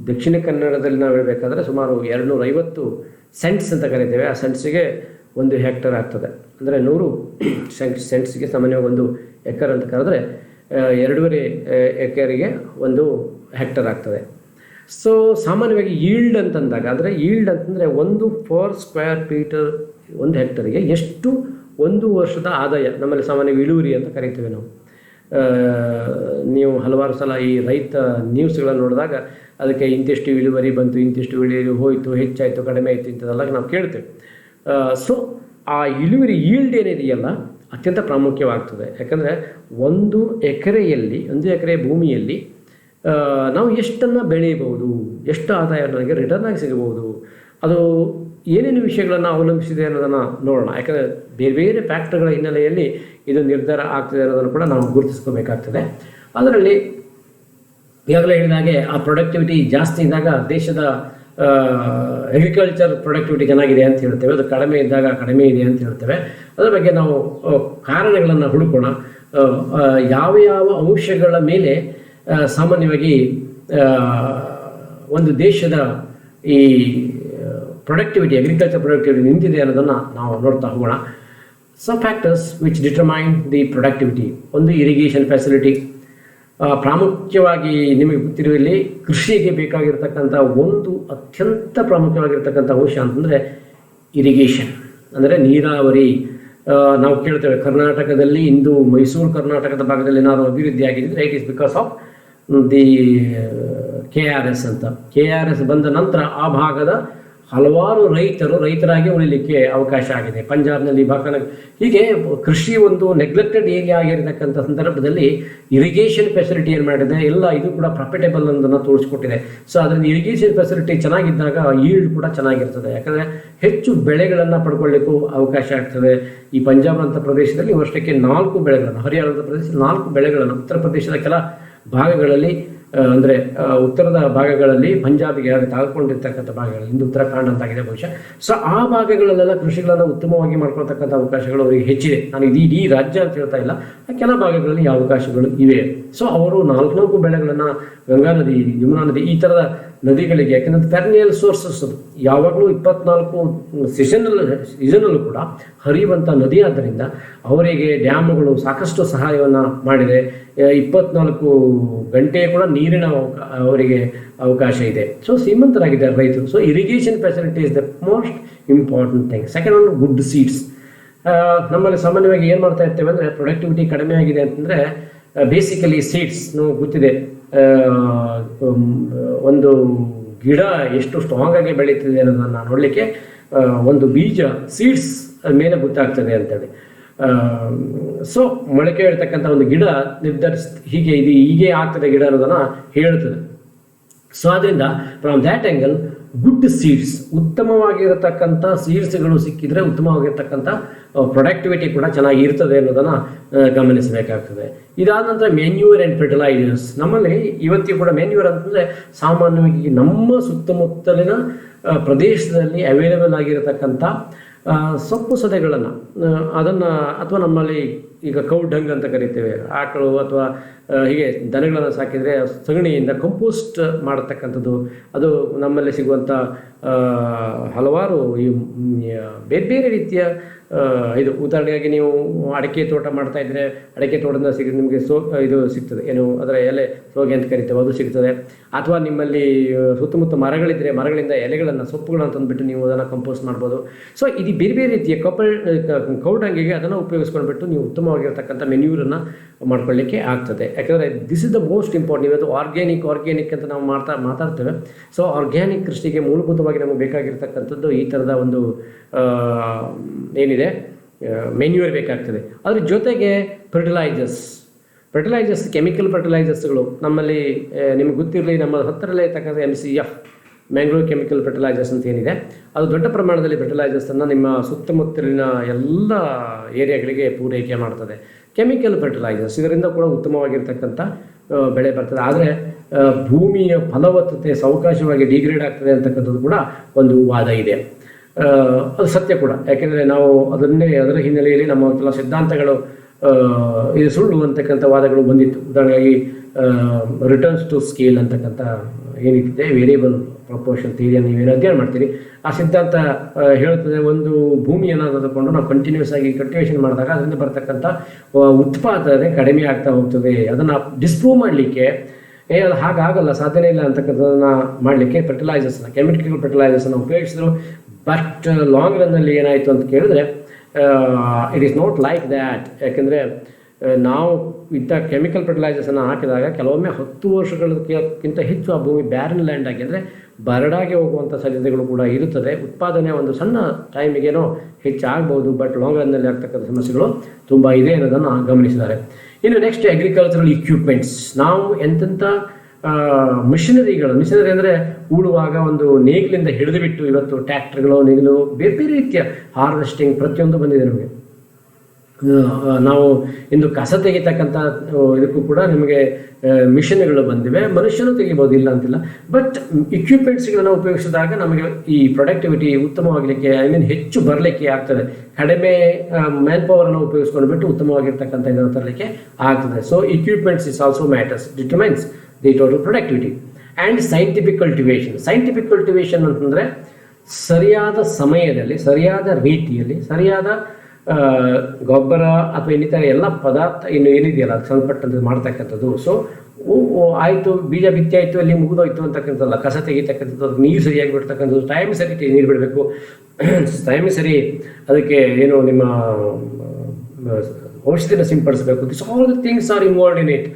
ದಕ್ಷಿಣ ಕನ್ನಡದಲ್ಲಿ ನಾವು ಹೇಳಬೇಕಾದ್ರೆ ಸುಮಾರು 250 ಸೆಂಟ್ಸ್ ಅಂತ ಕರಿತೇವೆ. ಆ ಸೆಂಟ್ಸಿಗೆ 1 ಹೆಕ್ಟರ್ ಆಗ್ತದೆ. ಅಂದರೆ 100 ಸೆಂಟ್ಸ್ಗೆ ಸಾಮಾನ್ಯವಾಗಿ 1 ಎಕರ್ ಅಂತ ಕರೆದ್ರೆ 2.5 ಎಕರೆಗೆ 1 ಹೆಕ್ಟರ್ ಆಗ್ತದೆ. ಸೊ ಸಾಮಾನ್ಯವಾಗಿ ಈಲ್ಡ್ ಅಂತಂದಾಗ, ಅಂದರೆ ಈಲ್ಡ್ ಅಂತಂದರೆ 1 ಪರ್ ಸ್ಕ್ವೇರ್ ಮೀಟರ್ 1 ಹೆಕ್ಟರಿಗೆ ಎಷ್ಟು 1 ವರ್ಷದ ಆದಾಯ, ನಮ್ಮಲ್ಲಿ ಸಾಮಾನ್ಯವಾಗಿ ಇಳುವರಿ ಅಂತ ಕರಿತೇವೆ ನಾವು. ನೀವು ಹಲವಾರು ಸಲ ಈ ರೈತ ನ್ಯೂಸ್ಗಳನ್ನು ನೋಡಿದಾಗ ಅದಕ್ಕೆ ಇಂತಿಷ್ಟು ಇಳುವರಿ ಬಂತು, ಇಂತಿಷ್ಟು ಇಳುವರಿ ಹೋಯಿತು, ಹೆಚ್ಚಾಯಿತು, ಕಡಿಮೆ ಆಯಿತು ಇಂಥದ್ದೆಲ್ಲ ನಾವು ಕೇಳ್ತೇವೆ. ಸೊ ಆ ಇಳುವರಿ ಈಲ್ಡ್ ಏನಿದೆಯಲ್ಲ ಅತ್ಯಂತ ಪ್ರಾಮುಖ್ಯವಾಗ್ತದೆ. ಯಾಕಂದರೆ 1 ಎಕರೆಯಲ್ಲಿ, 1 ಎಕರೆ ಭೂಮಿಯಲ್ಲಿ ನಾವು ಎಷ್ಟನ್ನು ಬೆಳೆಯಬಹುದು, ಎಷ್ಟು ಆದಾಯ ನನಗೆ ರಿಟರ್ನ್ ಆಗಿ ಸಿಗಬಹುದು, ಅದು ಏನೇನು ವಿಷಯಗಳನ್ನು ಅವಲಂಬಿಸಿದೆ ಅನ್ನೋದನ್ನು ನೋಡೋಣ. ಯಾಕಂದರೆ ಬೇರೆ ಬೇರೆ ಫ್ಯಾಕ್ಟರ್ಗಳ ಹಿನ್ನೆಲೆಯಲ್ಲಿ ಇದು ನಿರ್ಧಾರ ಆಗ್ತದೆ ಅನ್ನೋದನ್ನು ಕೂಡ ನಾವು ಗುರುತಿಸ್ಕೋಬೇಕಾಗ್ತದೆ. ಅದರಲ್ಲಿ ಈಗಾಗಲೇ ಹೇಳಿದಾಗೆ ಆ ಪ್ರೊಡಕ್ಟಿವಿಟಿ ಜಾಸ್ತಿ ಇದ್ದಾಗ ದೇಶದ ಅಗ್ರಿಕಲ್ಚರ್ ಪ್ರೊಡಕ್ಟಿವಿಟಿ ಚೆನ್ನಾಗಿದೆ ಅಂತ ಹೇಳ್ತೇವೆ, ಅದು ಕಡಿಮೆ ಇದ್ದಾಗ ಕಡಿಮೆ ಇದೆ ಅಂತ ಹೇಳ್ತೇವೆ. ಅದರ ಬಗ್ಗೆ ನಾವು ಕಾರಣಗಳನ್ನು ಹುಡುಕೋಣ. ಯಾವ ಯಾವ ಅಂಶಗಳ ಮೇಲೆ ಸಾಮಾನ್ಯವಾಗಿ ಒಂದು ದೇಶದ ಈ ಪ್ರೊಡಕ್ಟಿವಿಟಿ, ಅಗ್ರಿಕಲ್ಚರ್ ಪ್ರೊಡಕ್ಟಿವಿಟಿ ನಿಂತಿದೆ ಅನ್ನೋದನ್ನು ನಾವು ನೋಡ್ತಾ ಹೋಗೋಣ. Some factors which determine the productivity. ಒಂದು ಇರಿಗೇಷನ್ ಫೆಸಿಲಿಟಿ, ಪ್ರಾಮುಖ್ಯವಾಗಿ ನಿಮಗೆ ಗೊತ್ತಿರುವಲ್ಲಿ ಕೃಷಿಗೆ ಬೇಕಾಗಿರ್ತಕ್ಕಂಥ ಒಂದು ಅತ್ಯಂತ ಪ್ರಾಮುಖ್ಯವಾಗಿರ್ತಕ್ಕಂಥ ಅಂಶ ಅಂತಂದರೆ ಇರಿಗೇಷನ್, ಅಂದರೆ ನೀರಾವರಿ. ನಾವು ಕೇಳ್ತೇವೆ ಕರ್ನಾಟಕದಲ್ಲಿ ಇಂದು ಮೈಸೂರು ಕರ್ನಾಟಕದ ಭಾಗದಲ್ಲಿ ಏನಾದರೂ ಅಭಿವೃದ್ಧಿ ಆಗಿದ್ದರೆ it is because of the KRS ಅಂತ. KRS ಬಂದ ನಂತರ ಆ ಭಾಗದ ಹಲವಾರು ರೈತರಾಗಿ ಉಳಿಲಿಕ್ಕೆ ಅವಕಾಶ ಆಗಿದೆ. ಪಂಜಾಬ್ನಲ್ಲಿ, ಹೀಗೆ ಕೃಷಿ ಒಂದು ನೆಗ್ಲೆಕ್ಟೆಡ್ ಏರಿಯಾ ಆಗಿರತಕ್ಕಂಥ ಸಂದರ್ಭದಲ್ಲಿ ಇರಿಗೇಷನ್ ಫೆಸಿಲಿಟಿ ಏನು ಮಾಡಿದೆ, ಎಲ್ಲ ಇದು ಕೂಡ ಪ್ರಾಫಿಟೇಬಲ್ ಅನ್ನೋದನ್ನು ತೋರಿಸ್ಕೊಟ್ಟಿದೆ. ಸೊ ಅದರಿಂದ ಇರಿಗೇಷನ್ ಫೆಸಿಲಿಟಿ ಚೆನ್ನಾಗಿದ್ದಾಗ ಈಲ್ಡ್ ಕೂಡ ಚೆನ್ನಾಗಿರ್ತದೆ. ಯಾಕಂದರೆ ಹೆಚ್ಚು ಬೆಳೆಗಳನ್ನು ಪಡ್ಕೊಳ್ಳಿಕ್ಕೂ ಅವಕಾಶ ಆಗ್ತದೆ. ಈ ಪಂಜಾಬ್ ಅಂತ ಪ್ರದೇಶದಲ್ಲಿ ವರ್ಷಕ್ಕೆ 4 ಬೆಳೆಗಳನ್ನು, ಹರಿಯಾಣದ ಪ್ರದೇಶದಲ್ಲಿ 4 ಬೆಳೆಗಳನ್ನು, ಉತ್ತರ ಪ್ರದೇಶದ ಕೆಲ ಭಾಗಗಳಲ್ಲಿ ಅಂದರೆ ಉತ್ತರದ ಭಾಗಗಳಲ್ಲಿ ಪಂಜಾಬಿಗೆ ತಾಳ್ಕೊಂಡಿರ್ತಕ್ಕಂಥ ಭಾಗಗಳು ಇಂದು ಉತ್ತರಾಖಂಡ್ ಅಂತಾಗಿದೆ ಬಹುಶಃ. ಸೊ ಆ ಭಾಗಗಳಲ್ಲೆಲ್ಲ ಕೃಷಿಗಳನ್ನು ಉತ್ತಮವಾಗಿ ಮಾಡ್ಕೊಳ್ತಕ್ಕಂಥ ಅವಕಾಶಗಳು ಅವರಿಗೆ ಹೆಚ್ಚಿದೆ. ನಾನು ಇಡೀ ರಾಜ್ಯ ಅಂತ ಹೇಳ್ತಾ ಇಲ್ಲ, ಕೆಲ ಭಾಗಗಳಲ್ಲಿ ಈ ಅವಕಾಶಗಳು ಇವೆ. ಸೊ ಅವರು 4 ಬೆಳೆಗಳನ್ನು ಗಂಗಾ ನದಿ, ಯಮುನಾ ನದಿ, ಈ ಥರದ ನದಿಗಳಿಗೆ, ಯಾಕೆಂದರೆ ಪೆರ್ನಿಯಲ್ ಸೋರ್ಸಸ್ ಯಾವಾಗಲೂ 24 ಸೀಸನಲ್ಲೂ ಕೂಡ ಹರಿಯುವಂಥ ನದಿ ಆದ್ದರಿಂದ ಅವರಿಗೆ ಡ್ಯಾಮ್ಗಳು ಸಾಕಷ್ಟು ಸಹಾಯವನ್ನು ಮಾಡಿದೆ. 24 ಗಂಟೆ ಕೂಡ ನೀರಿನ ಅವರಿಗೆ ಅವಕಾಶ ಇದೆ. ಸೊ ಶ್ರೀಮಂತರಾಗಿದ್ದಾರೆ ರೈತರು. So irrigation facility is the most important thing. Second one, good seeds. ನಮ್ಮಲ್ಲಿ ಸಾಮಾನ್ಯವಾಗಿ ಏನು ಮಾಡ್ತಾ ಇರ್ತೇವೆ ಅಂದರೆ, ಪ್ರೊಡಕ್ಟಿವಿಟಿ ಕಡಿಮೆ ಆಗಿದೆ ಅಂತಂದರೆ ಬೇಸಿಕಲಿ ಸೀಡ್ಸ್ ಗೊತ್ತಿದೆ. ಒಂದು ಗಿಡ ಎಷ್ಟು ಸ್ಟ್ರಾಂಗ್ ಆಗಿ ಬೆಳೀತಿದೆ ಅನ್ನೋದನ್ನು ನೋಡಲಿಕ್ಕೆ ಒಂದು ಬೀಜ ಸೀಡ್ಸ್ ಮೇಲೆ ಗೊತ್ತಾಗ್ತದೆ ಅಂತೇಳಿ. ಸೊ ಮೊಳಕೆ ಹೇಳ್ತಕ್ಕಂಥ ಒಂದು ಗಿಡ ಹೀಗೆ ಆಗ್ತದೆ ಗಿಡ ಅನ್ನೋದನ್ನು ಹೇಳ್ತದೆ. ಸೊ ಆದ್ದರಿಂದ from that angle good seeds, ಉತ್ತಮವಾಗಿರತಕ್ಕಂಥ ಸೀಡ್ಸ್ಗಳು ಸಿಕ್ಕಿದ್ರೆ ಉತ್ತಮವಾಗಿರ್ತಕ್ಕಂಥ ಪ್ರೊಡಕ್ಟಿವಿಟಿ ಕೂಡ ಚೆನ್ನಾಗಿರ್ತದೆ ಅನ್ನೋದನ್ನು ಗಮನಿಸಬೇಕಾಗ್ತದೆ. ಇದಾದ ನಂತರ ಮೆನ್ಯೂರ್ ಆ್ಯಂಡ್ ಫರ್ಟಿಲೈಸರ್ಸ್. ನಮ್ಮಲ್ಲಿ ಇವತ್ತಿಗೂ ಕೂಡ ಮೆನ್ಯೂರ್ ಅಂತಂದರೆ ಸಾಮಾನ್ಯವಾಗಿ ನಮ್ಮ ಸುತ್ತಮುತ್ತಲಿನ ಪ್ರದೇಶದಲ್ಲಿ ಅವೈಲೇಬಲ್ ಆಗಿರತಕ್ಕಂಥ ಸೊಪ್ಪು ಸದೆಗಳನ್ನು ಅದನ್ನು, ಅಥವಾ ನಮ್ಮಲ್ಲಿ ಈಗ ಕೌ ಡಂಗ್ ಅಂತ ಕರಿತೇವೆ, ಆಕಳು ಅಥವಾ ಹೀಗೆ ದನಗಳನ್ನು ಸಾಕಿದರೆ ಸಗಣಿಯಿಂದ ಕಂಪೋಸ್ಟ್ ಮಾಡತಕ್ಕಂಥದ್ದು, ಅದು ನಮ್ಮಲ್ಲಿ ಸಿಗುವಂಥ ಹಲವಾರು ಬೇರೆ ಬೇರೆ ರೀತಿಯ ಇದು. ಉದಾಹರಣೆಯಾಗಿ ನೀವು ಅಡಿಕೆ ತೋಟ ಮಾಡ್ತಾ ಇದ್ದರೆ ಅಡಿಕೆ ತೋಟದಿಂದ ನಿಮಗೆ ಇದು ಸಿಗ್ತದೆ, ಏನು ಅದರ ಎಲೆ ಸೋಗೆ ಅಂತ ಕರಿತೇವೆ, ಅದು ಸಿಗ್ತದೆ. ಅಥವಾ ನಿಮ್ಮಲ್ಲಿ ಸುತ್ತಮುತ್ತ ಮರಗಳಿದ್ದರೆ ಮರಗಳಿಂದ ಎಲೆಗಳನ್ನು, ಸೊಪ್ಪುಗಳನ್ನು ತಂದುಬಿಟ್ಟು ನೀವು ಅದನ್ನು ಕಂಪೋಸ್ಟ್ ಮಾಡ್ಬೋದು. ಸೊ ಇದು ಬೇರೆ ಬೇರೆ ರೀತಿಯ ಕೌಡಂಗಿಗೆ ಅದನ್ನು ಉಪಯೋಗಿಸ್ಕೊಂಡ್ಬಿಟ್ಟು ನೀವು ಉತ್ತಮವಾಗಿರ್ತಕ್ಕಂಥ ಮೆನ್ಯೂರನ್ನು ಮಾಡ್ಕೊಳ್ಳಿಕ್ಕೆ ಆಗ್ತದೆ. ಯಾಕಂದರೆ this is the most important. ಇವತ್ತು ಆರ್ಗ್ಯಾನಿಕ್ ಅಂತ ನಾವು ಮಾತಾಡ್ತೇವೆ. ಸೊ ಆರ್ಗ್ಯಾನಿಕ್ ಕೃಷಿಗೆ ಮೂಲಭೂತವಾಗಿ ನಮಗೆ ಬೇಕಾಗಿರ್ತಕ್ಕಂಥದ್ದು ಈ ಥರದ ಒಂದು ಏನಿದೆ ಮೆನ್ಯೂರ್ ಬೇಕಾಗ್ತದೆ. ಅದ್ರ ಜೊತೆಗೆ ಫರ್ಟಿಲೈಸರ್ಸ್ ಕೆಮಿಕಲ್ ಫರ್ಟಿಲೈಸರ್ಸ್ಗಳು ನಮ್ಮಲ್ಲಿ ನಿಮಗೆ ಗೊತ್ತಿರಲಿ, ನಮ್ಮ ಹತ್ತಿರಲ್ಲೇ ಇರ್ತಕ್ಕಂಥ MCF ಮ್ಯಾಂಗ್ಳೂರ್ ಕೆಮಿಕಲ್ ಫರ್ಟಿಲೈಸರ್ಸ್ ಅಂತ ಏನಿದೆ, ಅದು ದೊಡ್ಡ ಪ್ರಮಾಣದಲ್ಲಿ ಫರ್ಟಿಲೈಸರ್ಸನ್ನು ನಿಮ್ಮ ಸುತ್ತಮುತ್ತಲಿನ ಎಲ್ಲ ಏರಿಯಾಗಳಿಗೆ ಪೂರೈಕೆ ಮಾಡ್ತದೆ. ಕೆಮಿಕಲ್ ಫರ್ಟಿಲೈಸರ್ಸ್ ಇದರಿಂದ ಕೂಡ ಉತ್ತಮವಾಗಿರ್ತಕ್ಕಂಥ ಬೆಳೆ ಬರ್ತದೆ. ಆದರೆ ಭೂಮಿಯ ಫಲವತ್ತತೆ ಸಾವಕಾಶವಾಗಿ ಡಿಗ್ರೇಡ್ ಆಗ್ತದೆ ಅಂತಕ್ಕಂಥದ್ದು ಕೂಡ ಒಂದು ವಾದ ಇದೆ. ಅದು ಸತ್ಯ ಕೂಡ. ಯಾಕೆಂದರೆ ನಾವು ಅದರ ಹಿನ್ನೆಲೆಯಲ್ಲಿ ನಮ್ಮ ಕೆಲ ಸಿದ್ಧಾಂತಗಳು ಇದು ಸುಳ್ಳು ಅಂತಕ್ಕಂಥ ವಾದಗಳು ಬಂದಿತ್ತು. ಉದಾಹರಣೆಯಾಗಿ ರಿಟರ್ನ್ಸ್ ಟು ಸ್ಕೇಲ್ ಅಂತಕ್ಕಂಥ ಏನಿದೆ, ವೇರಿಯಬಲ್ ಪ್ರಪೋರ್ಷನ್ ಥಿಯರಿಯನ್ನು ನೀವೇನು ಅಧ್ಯಯನ ಮಾಡ್ತೀರಿ, ಆ ಸಿದ್ಧಾಂತ ಹೇಳುತ್ತದೆ ಒಂದು ಭೂಮಿಯನ್ನು ತೆಗೆದುಕೊಂಡು ನಾವು ಕಂಟಿನ್ಯೂಸ್ ಆಗಿ ಕಲ್ಟಿವೇಷನ್ ಮಾಡಿದಾಗ ಅದರಿಂದ ಬರ್ತಕ್ಕಂಥ ಉತ್ಪಾದನೆ ಕಡಿಮೆ ಆಗ್ತಾ ಹೋಗ್ತದೆ. ಅದನ್ನು ಡಿಸ್ಪ್ರೂವ್ ಮಾಡಲಿಕ್ಕೆ ಅದು ಹಾಗಾಗಲ್ಲ, ಸಾಧ್ಯನೇ ಇಲ್ಲ ಅಂತಕ್ಕಂಥದ್ದನ್ನು ಮಾಡಲಿಕ್ಕೆ ಕೆಮಿಕಲ್ ಫರ್ಟಿಲೈಸರ್ಸನ್ನು ಉಪಯೋಗಿಸಿದ್ರು. ಬಟ್ ಲಾಂಗ್ ರನ್ನಲ್ಲಿ ಏನಾಯಿತು ಅಂತ ಕೇಳಿದ್ರೆ, it is not like that. ಯಾಕೆಂದರೆ ನಾವು ಇಂಥ ಕೆಮಿಕಲ್ ಫರ್ಟಿಲೈಸರ್ಸನ್ನು ಹಾಕಿದಾಗ ಕೆಲವೊಮ್ಮೆ 10 ವರ್ಷಗಳಕ್ಕಿಂತ ಹೆಚ್ಚು ಆ ಭೂಮಿ ಬ್ಯಾರನ್ ಲ್ಯಾಂಡ್ ಆಗಿ, ಅಂದರೆ ಬರಡಾಗಿ ಹೋಗುವಂಥ ಸಾಧ್ಯತೆಗಳು ಕೂಡ ಇರುತ್ತದೆ. ಉತ್ಪಾದನೆ ಒಂದು ಸಣ್ಣ ಟೈಮಿಗೇನೋ ಹೆಚ್ಚಾಗ್ಬೋದು, ಬಟ್ ಲಾಂಗ್ ರನ್ನಲ್ಲಿ ಆಗ್ತಕ್ಕಂಥ ಸಮಸ್ಯೆಗಳು ತುಂಬ ಇದೆ ಅನ್ನೋದನ್ನು ಗಮನಿಸಿದ್ದಾರೆ. ಇನ್ನು ನೆಕ್ಸ್ಟ್, ಅಗ್ರಿಕಲ್ಚರಲ್ ಇಕ್ವಿಪ್ಮೆಂಟ್ಸ್. ನಾವು ಎಂತೆಂಥ ಮಿಷನರಿ ಅಂದರೆ ಉಳುವಾಗ ಒಂದು ನೇಗಿಲಿಂದ ಹಿಡಿದು ಬಿಟ್ಟು ಇವತ್ತು ಟ್ರ್ಯಾಕ್ಟರ್ಗಳು, ನೇಗಿಲು, ಬೇರೆ ಬೇರೆ ರೀತಿಯ ಹಾರ್ವೆಸ್ಟಿಂಗ್ ಪ್ರತಿಯೊಂದು ಬಂದಿದೆ ನಮಗೆ. ನಾವು ಇಂದು ಕಸ ತೆಗಿತಕ್ಕಂಥ ಇದಕ್ಕೂ ಕೂಡ ನಿಮಗೆ ಮಿಷನ್ಗಳು ಬಂದಿವೆ. ಮನುಷ್ಯನು ತೆಗಿಬೋದು, ಇಲ್ಲ ಅಂತಿಲ್ಲ. ಬಟ್ ಇಕ್ವಿಪ್ಮೆಂಟ್ಸ್ಗಳನ್ನು ಉಪಯೋಗಿಸಿದಾಗ ನಮಗೆ ಈ ಪ್ರೊಡಕ್ಟಿವಿಟಿ ಉತ್ತಮವಾಗಲಿಕ್ಕೆ, ಹೆಚ್ಚು ಬರಲಿಕ್ಕೆ ಆಗ್ತದೆ. ಕಡಿಮೆ ಮ್ಯಾನ್ ಪವರನ್ನು ಉಪಯೋಗಿಸ್ಕೊಂಡ್ಬಿಟ್ಟು ಉತ್ತಮವಾಗಿರ್ತಕ್ಕಂಥ ಇದನ್ನು ತರಲಿಕ್ಕೆ ಆಗ್ತದೆ. So equipments is also matters, determines the total productivity. And scientific cultivation ಅಂತಂದರೆ ಸರಿಯಾದ ಸಮಯದಲ್ಲಿ, ಸರಿಯಾದ ರೀತಿಯಲ್ಲಿ, ಸರಿಯಾದ ಗೊಬ್ಬರ ಅಥವಾ ಇನ್ನಿತರ ಎಲ್ಲ ಪದಾರ್ಥ ಇನ್ನು ಏನಿದೆಯಲ್ಲ ಅದು ಸಂಬಂಧಪಟ್ಟಂತೆ ಮಾಡ್ತಕ್ಕಂಥದ್ದು. ಸೊ ಆಯಿತು, ಬೀಜ ಬಿತ್ತಿ ಆಯಿತು, ಅಲ್ಲಿ ಮುಗಿದೋಯ್ತು ಅಂತಕ್ಕಂಥದ್ದಲ್ಲ. ಕಸ ತೆಗಿತಕ್ಕಂಥದ್ದು, ಅದಕ್ಕೆ ನೀರು ಸರಿಯಾಗಿ ಬಿಡ್ತಕ್ಕಂಥದ್ದು, ಟೈಮ್ ಸರಿ ನೀರು ಬಿಡಬೇಕು, ಟೈಮ್ ಸರಿ ಅದಕ್ಕೆ ಏನು ನಿಮ್ಮ ಔಷಧಿನ ಸಿಂಪಡಿಸಬೇಕು. This all the things are involved in it.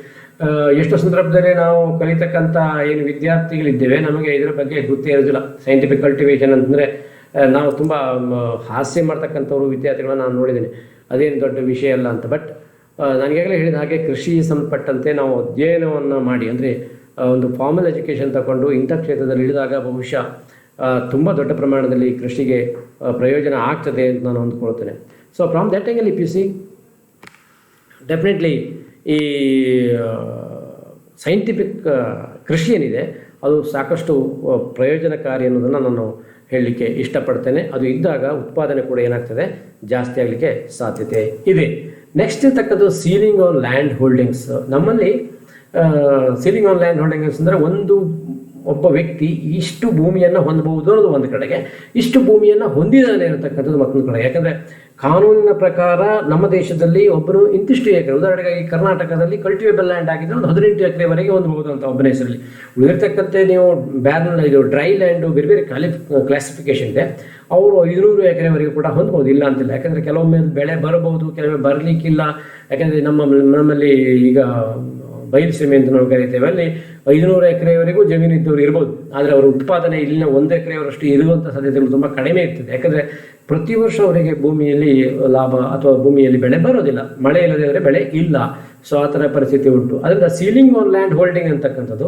ಎಷ್ಟೋ ಸಂದರ್ಭದಲ್ಲಿ ನಾವು ಕಲಿತಕ್ಕಂಥ ಏನು ವಿದ್ಯಾರ್ಥಿಗಳಿದ್ದೇವೆ, ನಮಗೆ ಇದರ ಬಗ್ಗೆ ಗೊತ್ತೇ ಇರೋದಿಲ್ಲ. ಸೈಂಟಿಫಿಕ್ ಕಲ್ಟಿವೇಷನ್ ಅಂತಂದರೆ ನಾವು ತುಂಬ ಹಾಸ್ಯ ಮಾಡ್ತಕ್ಕಂಥವ್ರು ವಿದ್ಯಾರ್ಥಿಗಳನ್ನ ನಾನು ನೋಡಿದ್ದೇನೆ, ಅದೇನು ದೊಡ್ಡ ವಿಷಯ ಅಲ್ಲ ಅಂತ. ಬಟ್ ನನಗಾಗಲೇ ಹೇಳಿದ ಹಾಗೆ ಕೃಷಿ ಸಂಬಂಧಪಟ್ಟಂತೆ ನಾವು ಅಧ್ಯಯನವನ್ನು ಮಾಡಿ, ಅಂದರೆ ಒಂದು ಫಾರ್ಮಲ್ ಎಜುಕೇಷನ್ ತಗೊಂಡು ಇಂಥ ಕ್ಷೇತ್ರದಲ್ಲಿ ಇಳಿದಾಗ ಬಹುಶಃ ತುಂಬ ದೊಡ್ಡ ಪ್ರಮಾಣದಲ್ಲಿ ಕೃಷಿಗೆ ಪ್ರಯೋಜನ ಆಗ್ತದೆ ಅಂತ ನಾನು ಅಂದ್ಕೊಳ್ತೇನೆ. So from that angle if you see, definitely ಈ ಸೈಂಟಿಫಿಕ್ ಕೃಷಿ ಏನಿದೆ ಅದು ಸಾಕಷ್ಟು ಪ್ರಯೋಜನಕಾರಿ ಅನ್ನೋದನ್ನು ನಾನು ಹೇಳಲಿಕ್ಕೆ ಇಷ್ಟಪಡ್ತೇನೆ. ಅದು ಇದ್ದಾಗ ಉತ್ಪಾದನೆ ಕೂಡ ಏನಾಗ್ತದೆ, ಜಾಸ್ತಿ ಆಗಲಿಕ್ಕೆ ಸಾಧ್ಯತೆ ಇದೆ. ನೆಕ್ಸ್ಟ್ ಇರ್ತಕ್ಕಂಥದ್ದು ಸೀಲಿಂಗ್ ಆನ್ ಲ್ಯಾಂಡ್ ಹೋಲ್ಡಿಂಗ್ಸ್. ನಮ್ಮಲ್ಲಿ ಸೀಲಿಂಗ್ ಆನ್ ಲ್ಯಾಂಡ್ ಹೋಲ್ಡಿಂಗ್ಸ್ ಅಂದರೆ ಒಬ್ಬ ವ್ಯಕ್ತಿ ಇಷ್ಟು ಭೂಮಿಯನ್ನು ಹೊಂದಬಹುದು ಅನ್ನೋದು ಒಂದು ಕಡೆಗೆ, ಇಷ್ಟು ಭೂಮಿಯನ್ನು ಹೊಂದಿದ್ದಾನೆ ಇರತಕ್ಕಂಥದ್ದು ಮತ್ತೊಂದು ಕಡೆ. ಯಾಕಂದರೆ ಕಾನೂನಿನ ಪ್ರಕಾರ ನಮ್ಮ ದೇಶದಲ್ಲಿ ಒಬ್ಬನು ಇಂತಿಷ್ಟು ಎಕರೆ, ಉದಾಹರಣೆಗಾಗಿ ಕರ್ನಾಟಕದಲ್ಲಿ ಕಲ್ಟಿವೇಬಲ್ ಲ್ಯಾಂಡ್ ಆಗಿದ್ರೆ ಒಂದು 18 ಎಕರೆವರೆಗೆ ಹೊಂದಬಹುದು ಅಂತ ಒಬ್ಬನ ಹೆಸರಲ್ಲಿ. ಉಳಿದಿರ್ತಕ್ಕಂತೆ ನೀವು ಇದು ಡ್ರೈ ಲ್ಯಾಂಡು ಬೇರೆ ಬೇರೆ ಕ್ಲಾಸಿಫಿಕೇಶನ್ ಇದೆ, ಅವರು 500 ಎಕರೆವರೆಗೂ ಕೂಡ ಹೊಂದ್ಬೋದು, ಇಲ್ಲ ಅಂತಿಲ್ಲ. ಯಾಕಂದರೆ ಕೆಲವೊಮ್ಮೆ ಬೆಳೆ ಬರಬಹುದು, ಕೆಲವೊಮ್ಮೆ ಬರಲಿಕ್ಕಿಲ್ಲ. ಯಾಕಂದರೆ ನಮ್ಮಲ್ಲಿ ಈಗ ಬಯಲು ಸೀಮೆ ಅಂತ ನಾವು ಕರಿತೇವೆ, ಅಲ್ಲಿ 500 ಎಕರೆವರೆಗೂ ಜಮೀನು ಇದ್ದವರು ಇರ್ಬೋದು, ಆದರೆ ಅವರ ಉತ್ಪಾದನೆ ಇಲ್ಲಿನ 1 ಎಕರೆಯವರಷ್ಟು ಇರುವಂಥ ಸಾಧ್ಯತೆಗಳು ತುಂಬ ಕಡಿಮೆ ಇರ್ತದೆ. ಯಾಕಂದರೆ ಪ್ರತಿ ವರ್ಷ ಅವರಿಗೆ ಭೂಮಿಯಲ್ಲಿ ಲಾಭ ಅಥವಾ ಭೂಮಿಯಲ್ಲಿ ಬೆಳೆ ಬರೋದಿಲ್ಲ, ಮಳೆ ಇಲ್ಲದೆ ಅಂದರೆ ಬೆಳೆ ಇಲ್ಲ. ಸೊ ಆ ಥರ ಪರಿಸ್ಥಿತಿ ಉಂಟು. ಅದರಿಂದ ಸೀಲಿಂಗ್ ಆನ್ ಲ್ಯಾಂಡ್ ಹೋಲ್ಡಿಂಗ್ ಅಂತಕ್ಕಂಥದ್ದು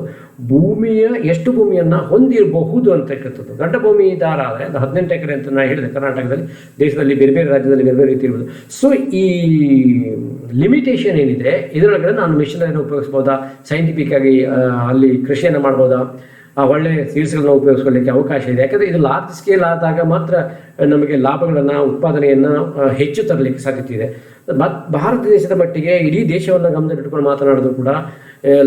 ಭೂಮಿಯ ಎಷ್ಟು ಭೂಮಿಯನ್ನು ಹೊಂದಿರಬಹುದು ಅಂತಕ್ಕಂಥದ್ದು. ಗಡ್ಡ ಭೂಮಿದಾರ ಆದರೆ 18 ಎಕರೆ ಅಂತ ನಾನು ಹೇಳಿದೆ, ಕರ್ನಾಟಕದಲ್ಲಿ, ದೇಶದಲ್ಲಿ ಬೇರೆ ಬೇರೆ ರಾಜ್ಯದಲ್ಲಿ ಬೇರೆ ಬೇರೆ ರೀತಿ ಇರ್ಬೋದು. ಸೊ ಈ ಲಿಮಿಟೇಷನ್ ಏನಿದೆ ಇದರೊಳಗಡೆ ನಾನು ಮಿಷನರಿಯನ್ನು ಉಪಯೋಗಿಸ್ಬೋದಾ, ಸೈಂಟಿಫಿಕ್ ಆಗಿ ಅಲ್ಲಿ ಕೃಷಿಯನ್ನು ಮಾಡ್ಬೋದಾ, ಒಳ್ಳೆ ಸೀಡ್ಸ್ಗಳನ್ನ ಉಪಯೋಗಿಸ್ಕೊಳ್ಳಿಕ್ಕೆ ಅವಕಾಶ ಇದೆ. ಯಾಕಂದರೆ ಇದು ಲಾರ್ಜ್ ಸ್ಕೇಲ್ ಆದಾಗ ಮಾತ್ರ ನಮಗೆ ಲಾಭಗಳನ್ನು, ಉತ್ಪಾದನೆಯನ್ನು ಹೆಚ್ಚು ತರಲಿಕ್ಕೆ ಸಾಧ್ಯತೆ ಇದೆ. ಭಾರತ ದೇಶದ ಮಟ್ಟಿಗೆ ಇಡೀ ದೇಶವನ್ನು ಗಮನದಲ್ಲಿಟ್ಕೊಂಡು ಮಾತನಾಡೋದು ಕೂಡ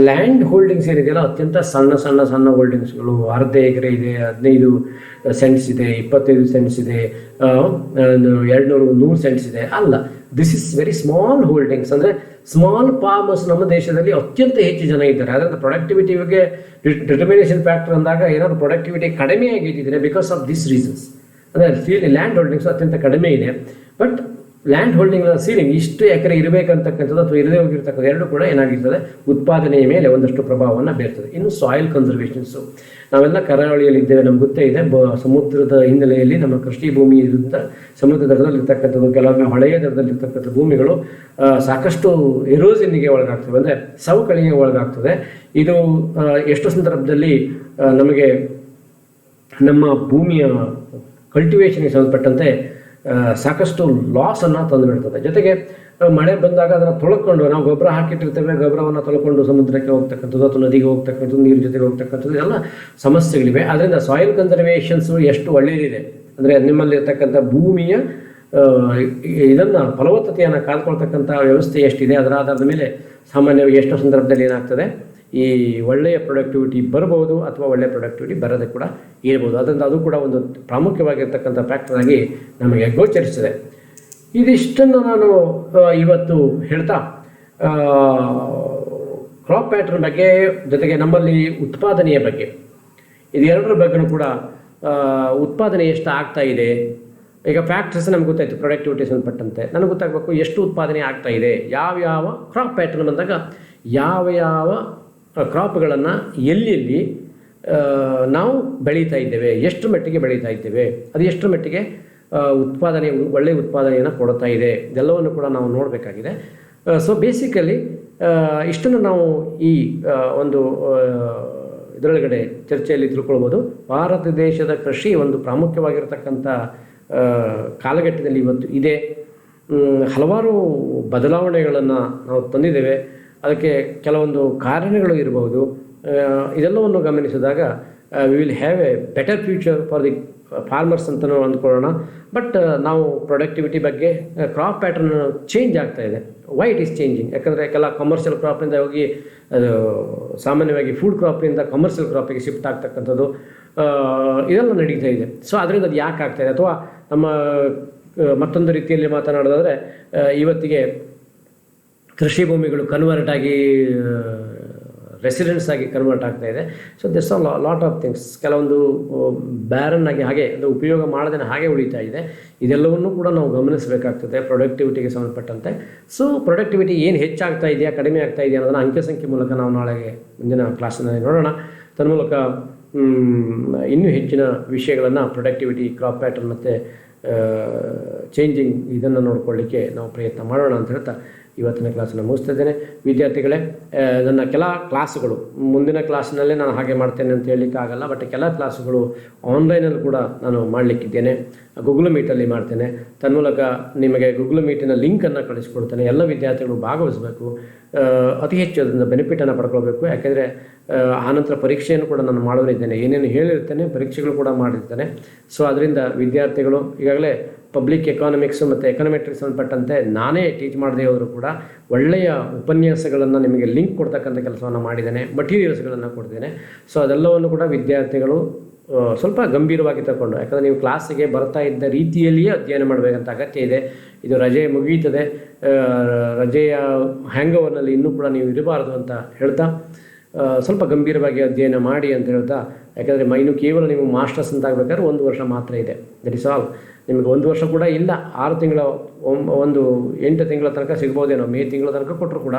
ಲ್ಯಾಂಡ್ ಹೋಲ್ಡಿಂಗ್ಸ್ ಏನಿದೆಯಲ್ಲ ಅತ್ಯಂತ ಸಣ್ಣ ಸಣ್ಣ ಸಣ್ಣ ಹೋಲ್ಡಿಂಗ್ಸ್ಗಳು. 1/2 ಎಕರೆ ಇದೆ, 15 ಸೆಂಟ್ಸ್ ಇದೆ, 25 ಸೆಂಟ್ಸ್ ಇದೆ, 200-100 ಸೆಂಟ್ಸ್ ಇದೆ. ಅಲ್ಲ, this is very small holdings. ಅಂದರೆ ಸ್ಮಾಲ್ ಫಾರ್ಮರ್ಸ್ ನಮ್ಮ ದೇಶದಲ್ಲಿ ಅತ್ಯಂತ ಹೆಚ್ಚು ಜನ ಇದ್ದಾರೆ. ಅದರಿಂದ ಪ್ರೊಡಕ್ಟಿವಿಟಿಗೆ ಡಿಟರ್ಮಿನೇಷನ್ ಫ್ಯಾಕ್ಟರ್ ಅಂದಾಗ ಏನಾದರೂ ಪ್ರೊಡಕ್ಟಿವಿಟಿ ಕಡಿಮೆ ಆಗಿದ್ದರೆ ಬಿಕಾಸ್ ಆಫ್ ದಿಸ್ ರೀಸನ್ಸ್. ಅಂದರೆ ಲ್ಯಾಂಡ್ ಹೋಲ್ಡಿಂಗ್ಸ್ ಅತ್ಯಂತ ಕಡಿಮೆ ಇದೆ. ಬಟ್ ಲ್ಯಾಂಡ್ ಹೋಲ್ಡಿಂಗ್ ಸೀಲಿಂಗ್ ಇಷ್ಟು ಎಕರೆ ಇರಬೇಕಂತಕ್ಕಂಥದ್ದು ಅಥವಾ ಇರದೇ ಹೋಗಿರ್ತಕ್ಕಂಥ ಎರಡು ಕೂಡ ಏನಾಗಿರ್ತದೆ, ಉತ್ಪಾದನೆಯ ಮೇಲೆ ಒಂದಷ್ಟು ಪ್ರಭಾವವನ್ನು ಬೀರ್ತದೆ. ಇನ್ನು ಸಾಯಿಲ್ ಕನ್ಸರ್ವೇಷನ್ಸು, ನಾವೆಲ್ಲ ಕರಾವಳಿಯಲ್ಲಿದ್ದೇವೆ, ನಮ್ಗೆ ಗೊತ್ತೇ ಇದೆ. ಸಮುದ್ರದ ಹಿನ್ನೆಲೆಯಲ್ಲಿ ನಮ್ಮ ಕೃಷಿ ಭೂಮಿ ಇರೋದ್ರಿಂದ ಸಮುದ್ರ ದಡದಲ್ಲಿರ್ತಕ್ಕಂಥದ್ದು, ಕೆಲವೊಮ್ಮೆ ಹೊಳೆಯ ದಡದಲ್ಲಿರ್ತಕ್ಕಂಥ ಭೂಮಿಗಳು ಸಾಕಷ್ಟು ಎರೋಷನ್ಗೆ ಒಳಗಾಗ್ತವೆ, ಅಂದರೆ ಸವಕಳಿಗೆ ಒಳಗಾಗ್ತದೆ. ಇದು ಎಷ್ಟು ಸಂದರ್ಭದಲ್ಲಿ ನಮಗೆ ನಮ್ಮ ಭೂಮಿಯ ಕಲ್ಟಿವೇಷನ್ಗೆ ಸಂಬಂಧಪಟ್ಟಂತೆ ಸಾಕಷ್ಟು ಲಾಸನ್ನು ತಂದುಬಿಡ್ತದೆ. ಜೊತೆಗೆ ಮಳೆ ಬಂದಾಗ ಅದನ್ನು ತೊಳ್ಕೊಂಡು, ನಾವು ಗೊಬ್ಬರ ಹಾಕಿಟ್ಟಿರ್ತೇವೆ, ಗೊಬ್ಬರವನ್ನು ತೊಳ್ಕೊಂಡು ಸಮುದ್ರಕ್ಕೆ ಹೋಗ್ತಕ್ಕಂಥದ್ದು ಅಥವಾ ನದಿಗೆ ಹೋಗ್ತಕ್ಕಂಥದ್ದು, ನೀರು ಜೊತೆಗೆ ಹೋಗ್ತಕ್ಕಂಥದ್ದು, ಎಲ್ಲ ಸಮಸ್ಯೆಗಳಿವೆ. ಆದ್ದರಿಂದ ಸಾಯಿಲ್ ಕನ್ಸರ್ವೇಷನ್ಸು ಎಷ್ಟು ಒಳ್ಳೆಯದಿದೆ ಅಂದರೆ ನಿಮ್ಮಲ್ಲಿರ್ತಕ್ಕಂಥ ಭೂಮಿಯ ಇದನ್ನು ಫಲವತ್ತತೆಯನ್ನು ಕಾದ್ಕೊಳ್ತಕ್ಕಂಥ ವ್ಯವಸ್ಥೆ ಎಷ್ಟಿದೆ ಅದರ ಆಧಾರದ ಮೇಲೆ ಸಾಮಾನ್ಯವಾಗಿ ಎಷ್ಟೋ ಸಂದರ್ಭದಲ್ಲಿ ಏನಾಗ್ತದೆ, ಈ ಒಳ್ಳೆಯ ಪ್ರೊಡಕ್ಟಿವಿಟಿ ಬರ್ಬೋದು ಅಥವಾ ಒಳ್ಳೆಯ ಪ್ರೊಡಕ್ಟಿವಿಟಿ ಬರೋದೇ ಕೂಡ ಇರ್ಬೋದು. ಅದರಿಂದ ಅದು ಕೂಡ ಒಂದು ಪ್ರಾಮುಖ್ಯವಾಗಿರ್ತಕ್ಕಂಥ ಫ್ಯಾಕ್ಟರ್ ಆಗಿ ನಮಗೆ ಗೋಚರಿಸಿದೆ. ಇದಿಷ್ಟನ್ನು ನಾನು ಇವತ್ತು ಹೇಳ್ತಾ ಕ್ರಾಪ್ ಪ್ಯಾಟರ್ನ್ ಬಗ್ಗೆ, ಜೊತೆಗೆ ನಮ್ಮಲ್ಲಿ ಉತ್ಪಾದನೆಯ ಬಗ್ಗೆ, ಇದೆರಡರ ಬಗ್ಗೆನೂ ಕೂಡ ಉತ್ಪಾದನೆ ಎಷ್ಟು ಆಗ್ತಾ ಇದೆ, ಈಗ ಫ್ಯಾಕ್ಟ್ರೀಸ್ ನಮ್ಗೆ ಗೊತ್ತಾಯಿತು, ಪ್ರೊಡಕ್ಟಿವಿಟಿ ಸಂಬಂಧಪಟ್ಟಂತೆ ನನಗೆ ಗೊತ್ತಾಗಬೇಕು ಎಷ್ಟು ಉತ್ಪಾದನೆ ಆಗ್ತಾ ಇದೆ, ಯಾವ ಕ್ರಾಪ್ ಪ್ಯಾಟರ್ನ್ ಬಂದಾಗ ಯಾವ ಕ್ರಾಪ್ಗಳನ್ನು ಎಲ್ಲೆಲ್ಲಿ ನಾವು ಬೆಳೀತಾ ಇದ್ದೇವೆ, ಎಷ್ಟು ಮಟ್ಟಿಗೆ ಬೆಳೀತಾ ಇದ್ದೇವೆ, ಅದು ಎಷ್ಟು ಮಟ್ಟಿಗೆ ಒಳ್ಳೆಯ ಉತ್ಪಾದನೆಯನ್ನು ಕೊಡ್ತಾ ಇದೆ, ಇದೆಲ್ಲವನ್ನು ಕೂಡ ನಾವು ನೋಡಬೇಕಾಗಿದೆ. ಸೊ ಬೇಸಿಕಲಿ ಇಷ್ಟನ್ನು ನಾವು ಈ ಒಂದು ಇದರೊಳಗಡೆ ಚರ್ಚೆಯಲ್ಲಿ ತಿಳ್ಕೊಳ್ಬೋದು. ಭಾರತ ದೇಶದ ಕೃಷಿ ಒಂದು ಪ್ರಾಮುಖ್ಯವಾಗಿರ್ತಕ್ಕಂಥ ಕಾಲಘಟ್ಟದಲ್ಲಿ ಇವತ್ತು ಇದೆ. ಹಲವಾರು ಬದಲಾವಣೆಗಳನ್ನು ನಾವು ತಂದಿದ್ದೇವೆ. ಅದಕ್ಕೆ ಕೆಲವೊಂದು ಕಾರಣಗಳು ಇರಬಹುದು. ಇದೆಲ್ಲವನ್ನು ಗಮನಿಸಿದಾಗ we will have A better future for the farmers ಅಂತಲೂ ಅಂದ್ಕೊಳ್ಳೋಣ. ಬಟ್ ನಾವು ಪ್ರೊಡಕ್ಟಿವಿಟಿ ಬಗ್ಗೆ, ಕ್ರಾಪ್ ಪ್ಯಾಟರ್ನ್ ಚೇಂಜ್ ಆಗ್ತಾ ಇದೆ. Why it is changing? ಯಾಕಂದರೆ ಕೆಲ ಕಮರ್ಷಿಯಲ್ ಕ್ರಾಪಿಂದ ಹೋಗಿ ಸಾಮಾನ್ಯವಾಗಿ ಫುಡ್ ಕ್ರಾಪಿಂದ ಕಮರ್ಷಿಯಲ್ ಕ್ರಾಪಿಗೆ ಶಿಫ್ಟ್ ಆಗ್ತಕ್ಕಂಥದ್ದು ಇದೆಲ್ಲ ನಡೀತಾ ಇದೆ. ಸೊ ಅದರಿಂದ ಅದು ಯಾಕೆ ಆಗ್ತಾಯಿದೆ, ಅಥವಾ ನಮ್ಮ ಮತ್ತೊಂದು ರೀತಿಯಲ್ಲಿ ಮಾತನಾಡೋದಾದರೆ ಇವತ್ತಿಗೆ ಕೃಷಿ ಭೂಮಿಗಳು ಕನ್ವರ್ಟ್ ಆಗಿ ರೆಸಿಡೆನ್ಸ್ ಆಗಿ ಕನ್ವರ್ಟ್ ಆಗ್ತಾ ಇದೆ. So this are lot of things. ಕೆಲವೊಂದು ಬ್ಯಾರನ್ ಆಗಿ ಹಾಗೆ ಅದು ಉಪಯೋಗ ಮಾಡದೇ ಹಾಗೆ ಉಳಿತಾ ಇದೆ. ಇದೆಲ್ಲವನ್ನೂ ಕೂಡ ನಾವು ಗಮನಿಸಬೇಕಾಗ್ತದೆ ಪ್ರೊಡಕ್ಟಿವಿಟಿಗೆ ಸಂಬಂಧಪಟ್ಟಂತೆ. ಸೊ ಪ್ರೊಡಕ್ಟಿವಿಟಿ ಏನು ಹೆಚ್ಚಾಗ್ತಾ ಇದೆಯಾ, ಕಡಿಮೆ ಆಗ್ತಾ ಇದೆಯಾ ಅನ್ನೋದನ್ನು ಅಂಕೆ ಸಂಖ್ಯೆ ಮೂಲಕ ನಾವು ನಾಳೆಗೆ ಮುಂದಿನ ಕ್ಲಾಸಿನಲ್ಲಿ ನೋಡೋಣ. ತನ್ಮೂಲಕ ಇನ್ನೂ ಹೆಚ್ಚಿನ ವಿಷಯಗಳನ್ನು ಪ್ರೊಡಕ್ಟಿವಿಟಿ, ಕ್ರಾಪ್ ಪ್ಯಾಟರ್ನ್ ಮತ್ತು ಚೇಂಜಿಂಗ್ ಇದನ್ನು ನೋಡ್ಕೊಳ್ಳಿಕ್ಕೆ ನಾವು ಪ್ರಯತ್ನ ಮಾಡೋಣ ಅಂತ ಹೇಳ್ತಾ ಇವತ್ತಿನ ಕ್ಲಾಸನ್ನು ಮುಗಿಸ್ತಾ ಇದ್ದೇನೆ. ವಿದ್ಯಾರ್ಥಿಗಳೇ, ನನ್ನ ಕೆಲ ಕ್ಲಾಸುಗಳು ಮುಂದಿನ ಕ್ಲಾಸ್ನಲ್ಲೇ ನಾನು ಹಾಗೆ ಮಾಡ್ತೇನೆ ಅಂತ ಹೇಳಲಿಕ್ಕೆ ಆಗಲ್ಲ, ಬಟ್ ಕೆಲ ಕ್ಲಾಸುಗಳು ಆನ್ಲೈನಲ್ಲಿ ಕೂಡ ನಾನು ಮಾಡಲಿಕ್ಕಿದ್ದೇನೆ. ಗೂಗಲ್ ಮೀಟಲ್ಲಿ ಮಾಡ್ತೇನೆ. ತನ್ಮೂಲಕ ನಿಮಗೆ ಗೂಗಲ್ ಮೀಟಿನ ಲಿಂಕನ್ನು ಕಳಿಸ್ಕೊಡ್ತೇನೆ. ಎಲ್ಲ ವಿದ್ಯಾರ್ಥಿಗಳು ಭಾಗವಹಿಸಬೇಕು, ಅತಿ ಹೆಚ್ಚು ಅದರಿಂದ ಬೆನಿಫಿಟನ್ನು ಪಡ್ಕೊಳ್ಬೇಕು. ಯಾಕೆಂದರೆ ಆನಂತರ ಪರೀಕ್ಷೆಯನ್ನು ಕೂಡ ನಾನು ಮಾಡೋರಿದ್ದೇನೆ, ಏನೇನು ಹೇಳಿರ್ತೇನೆ ಪರೀಕ್ಷೆಗಳು ಕೂಡ ಮಾಡಿರ್ತೇನೆ. ಸೊ ಅದರಿಂದ ವಿದ್ಯಾರ್ಥಿಗಳು ಈಗಾಗಲೇ ಪಬ್ಲಿಕ್ ಎಕಾನಮಿಕ್ಸು ಮತ್ತು ಎಕನಾಮೆಟ್ರಿಕ್ಸ್ ಸಂಬಂಧಪಟ್ಟಂತೆ ನಾನೇ ಟೀಚ್ ಮಾಡದೇ ಹೋದರೂ ಕೂಡ ಒಳ್ಳೆಯ ಉಪನ್ಯಾಸಗಳನ್ನು ನಿಮಗೆ ಲಿಂಕ್ ಕೊಡ್ತಕ್ಕಂಥ ಕೆಲಸವನ್ನು ಮಾಡಿದ್ದೇನೆ, ಮಟೀರಿಯಲ್ಸ್ಗಳನ್ನು ಕೊಡ್ತೇನೆ. ಸೊ ಅದೆಲ್ಲವನ್ನು ಕೂಡ ವಿದ್ಯಾರ್ಥಿಗಳು ಸ್ವಲ್ಪ ಗಂಭೀರವಾಗಿ ತಗೊಂಡು, ಯಾಕಂದರೆ ನೀವು ಕ್ಲಾಸಿಗೆ ಬರ್ತಾ ಇದ್ದ ರೀತಿಯಲ್ಲಿಯೇ ಅಧ್ಯಯನ ಮಾಡಬೇಕಂತ ಅಗತ್ಯ ಇದೆ. ಇದು ರಜೆ ಮುಗಿಯುತ್ತದೆ, ರಜೆಯ ಹ್ಯಾಂಗೋವರ್ನಲ್ಲಿ ಇನ್ನೂ ಕೂಡ ನೀವು ಇರಬಾರ್ದು ಅಂತ ಹೇಳ್ತಾ ಸ್ವಲ್ಪ ಗಂಭೀರವಾಗಿ ಅಧ್ಯಯನ ಮಾಡಿ ಅಂತ ಹೇಳ್ತಾ, ಯಾಕಂದರೆ ಇನ್ನು ಕೇವಲ ನೀವು ಮಾಸ್ಟರ್ಸ್ ಅಂತ ಆಗಬೇಕಾದ್ರೆ 1 ವರ್ಷ ಮಾತ್ರ ಇದೆ. That is all. ನಿಮಗೆ 1 ವರ್ಷ ಕೂಡ ಇಲ್ಲ, 6 ತಿಂಗಳ ಒಂದು 8 ತಿಂಗಳ ತನಕ ಸಿಗ್ಬೋದೇನೋ, ಮೇ ತಿಂಗಳ ತನಕ ಕೊಟ್ಟರು ಕೂಡ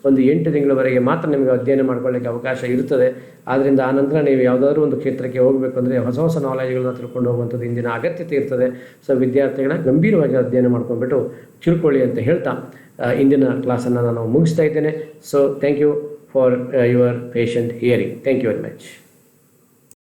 ಒಂದು 8 ತಿಂಗಳವರೆಗೆ ಮಾತ್ರ ನಿಮಗೆ ಅಧ್ಯಯನ ಮಾಡ್ಕೊಳ್ಳಿಕ್ಕೆ ಅವಕಾಶ ಇರ್ತದೆ. ಆದ್ದರಿಂದ ಆನಂತರ ನೀವು ಯಾವುದಾದ್ರೂ ಒಂದು ಕ್ಷೇತ್ರಕ್ಕೆ ಹೋಗಬೇಕು ಅಂದರೆ ಹೊಸ ಹೊಸ ನಾಲೆಜ್ಗಳನ್ನ ತಿಳ್ಕೊಂಡು ಹೋಗುವಂಥದ್ದು ಇಂದಿನ ಅಗತ್ಯತೆ ಇರ್ತದೆ. ಸೊ ವಿದ್ಯಾರ್ಥಿಗಳ ಗಂಭೀರವಾಗಿ ಅಧ್ಯಯನ ಮಾಡ್ಕೊಂಡ್ಬಿಟ್ಟು ತಿಳ್ಕೊಳ್ಳಿ ಅಂತ ಹೇಳ್ತಾ ಇಂದಿನ ಕ್ಲಾಸನ್ನು ನಾನು ಮುಗಿಸ್ತಾ ಇದ್ದೇನೆ. So thank you for your patient hearing. Thank you very much.